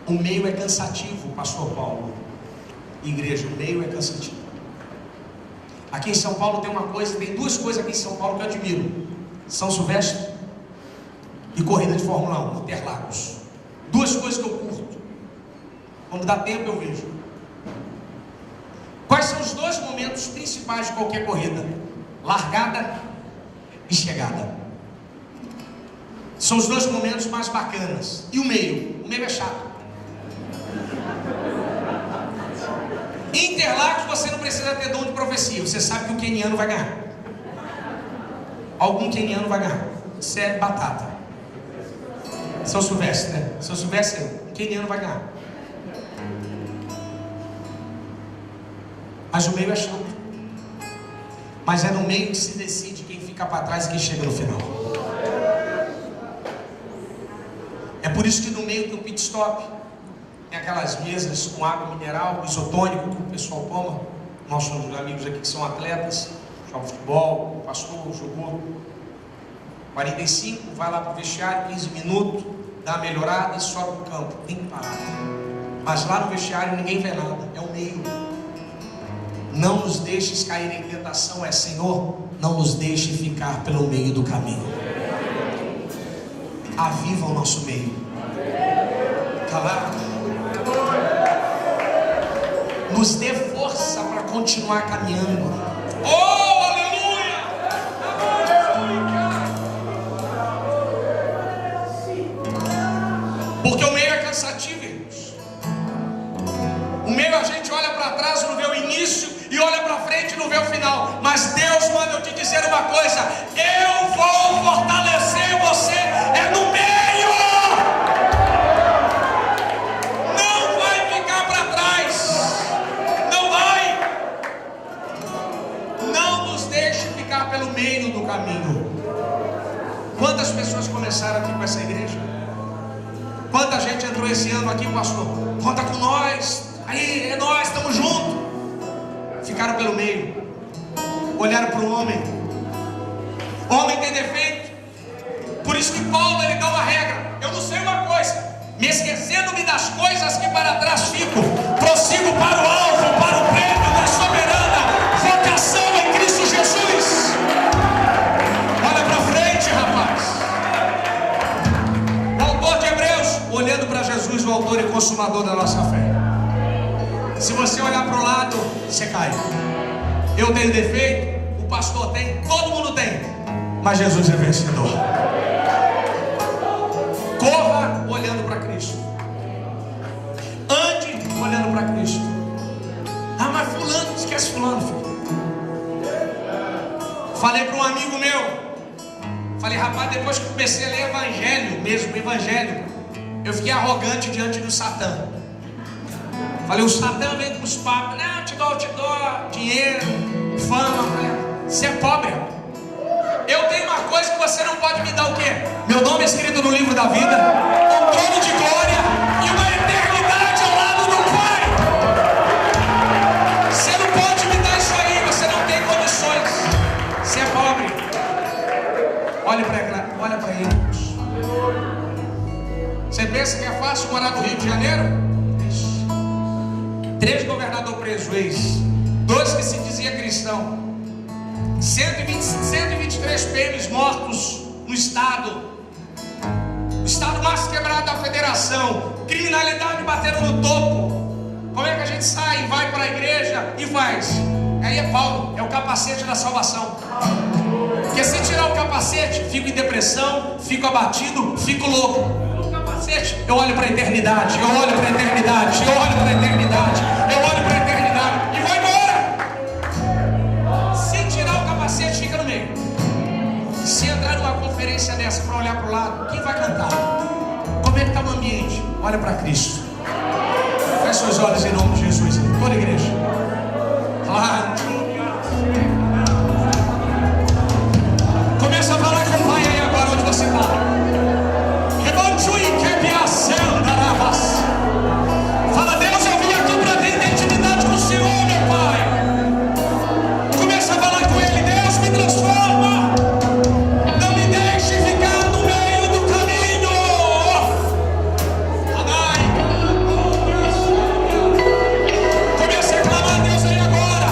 Speaker 1: O meio é cansativo, pastor Paulo. Igreja, o meio é cansativo. Aqui em São Paulo tem uma coisa, tem 2 coisas aqui em São Paulo que eu admiro: São Silvestre e corrida de Fórmula 1, Interlagos. 2 coisas que eu curto. Quando dá tempo eu vejo. Quais são os 2 momentos principais de qualquer corrida? Largada e chegada. São os 2 momentos mais bacanas. E o meio? O meio é chato. Em Interlagos você não precisa ter dom de profecia. Você sabe que o queniano vai ganhar. Algum queniano vai ganhar. Isso é batata. São Silvestre, né? São Silvestre, o queniano vai ganhar. Mas o meio é chato. Mas é no meio que se decide quem fica para trás e quem chega no final. É por isso que no meio tem o pit stop. Tem aquelas mesas com água mineral, isotônico, que o pessoal toma. Nossos amigos aqui que são atletas, joga futebol, o pastor jogou 45, vai lá para o vestiário, 15 minutos, dá uma melhorada e sobe o campo. Tem que parar. Mas lá no vestiário ninguém vê nada, é o meio. Não nos deixes cair em tentação, Senhor, não nos deixe ficar pelo meio do caminho. Aviva o nosso meio. Calado. Nos dê força para continuar caminhando. Oh, aleluia! Porque o meio é cansativo, irmãos. O meio a gente olha para trás e não vê o início, e olha para frente e não vê o final. Mas Deus manda eu te dizer uma coisa: eu vou fortalecer você. É no meio. Não vai ficar para trás. Não vai. Não nos deixe ficar pelo meio do caminho. Quantas pessoas começaram aqui com essa igreja? Quanta gente entrou esse ano aqui, pastor? Conta com nós. Aí, é nós, estamos juntos. Ficaram pelo meio. Olharam para o homem. O homem tem defeito. Por isso que Paulo, ele dá uma regra. Eu não sei uma coisa: me esquecendo-me das coisas que para trás fico, prossigo para o alvo, para o prêmio da soberana vocação em Cristo Jesus. Olha para frente, rapaz. O autor de Hebreus, olhando para Jesus, o autor e consumador da nossa fé. Se você olhar para o lado, você cai. Eu tenho defeito, o pastor tem, todo mundo tem, mas Jesus é vencedor. Corra olhando para Cristo. Ande olhando para Cristo. Ah, mas fulano, esquece fulano, filho. Falei para um amigo meu. Falei, rapaz, depois que comecei a ler evangelho, mesmo evangelho, eu fiquei arrogante diante do Satã. Falei, o Satã vem com os papos. Não, eu te dou dinheiro, fama. Você é pobre. Eu tenho uma coisa que você não pode me dar, o quê? Meu nome é escrito no livro da vida, um trono de glória e uma eternidade ao lado do Pai. Você não pode me dar isso aí, você não tem condições. Você é pobre. Olha para ele. Você pensa que é fácil morar no Rio de Janeiro? 3 governadores presos, 2 que se dizia cristão, 123 PMs mortos no estado, o estado mais quebrado da federação, criminalidade batendo no topo. Como é que a gente sai, vai para a igreja e faz? Aí é Paulo, é o capacete da salvação. Porque se tirar o capacete, fico em depressão, fico abatido, fico louco. Eu olho para a eternidade, eu olho para a eternidade, eu olho para a eternidade, eu olho para a eternidade e vou embora. Se tirar o capacete, fica no meio. Se entrar numa conferência dessa para olhar para o lado, quem vai cantar? Como é que está o ambiente? Olha para Cristo. Feche seus olhos em nome de Jesus. Toda a igreja. Começa a falar com o Pai aí agora onde você está. Fala, Deus, eu vim aqui para ter intimidade com o Senhor, meu Pai. Começa a falar com Ele. Deus, me transforma. Não me deixe ficar no meio do caminho. Comece a clamar a Deus aí agora.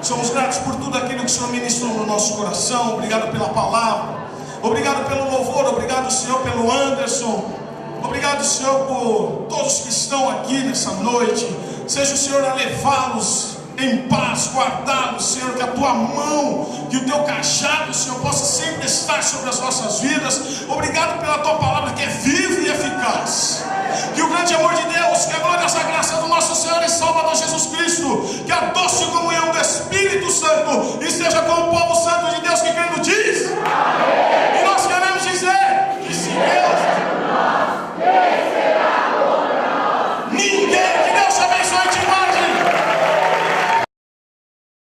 Speaker 2: Somos gratos por tudo aquilo que o Senhor ministrou no nosso coração. Obrigado pela palavra. Obrigado pelo louvor. Obrigado, Senhor, pelo Anderson. Obrigado, Senhor, por todos que estão aqui nessa noite. Seja o Senhor a levá-los em paz, guardá-los, Senhor, que a tua mão, que o teu cajado, Senhor, possa sempre estar sobre as nossas vidas. Obrigado pela tua palavra que é viva e eficaz. Que o grande amor de Deus, que a glória e a graça do nosso Senhor e Salvador Jesus Cristo, que a doce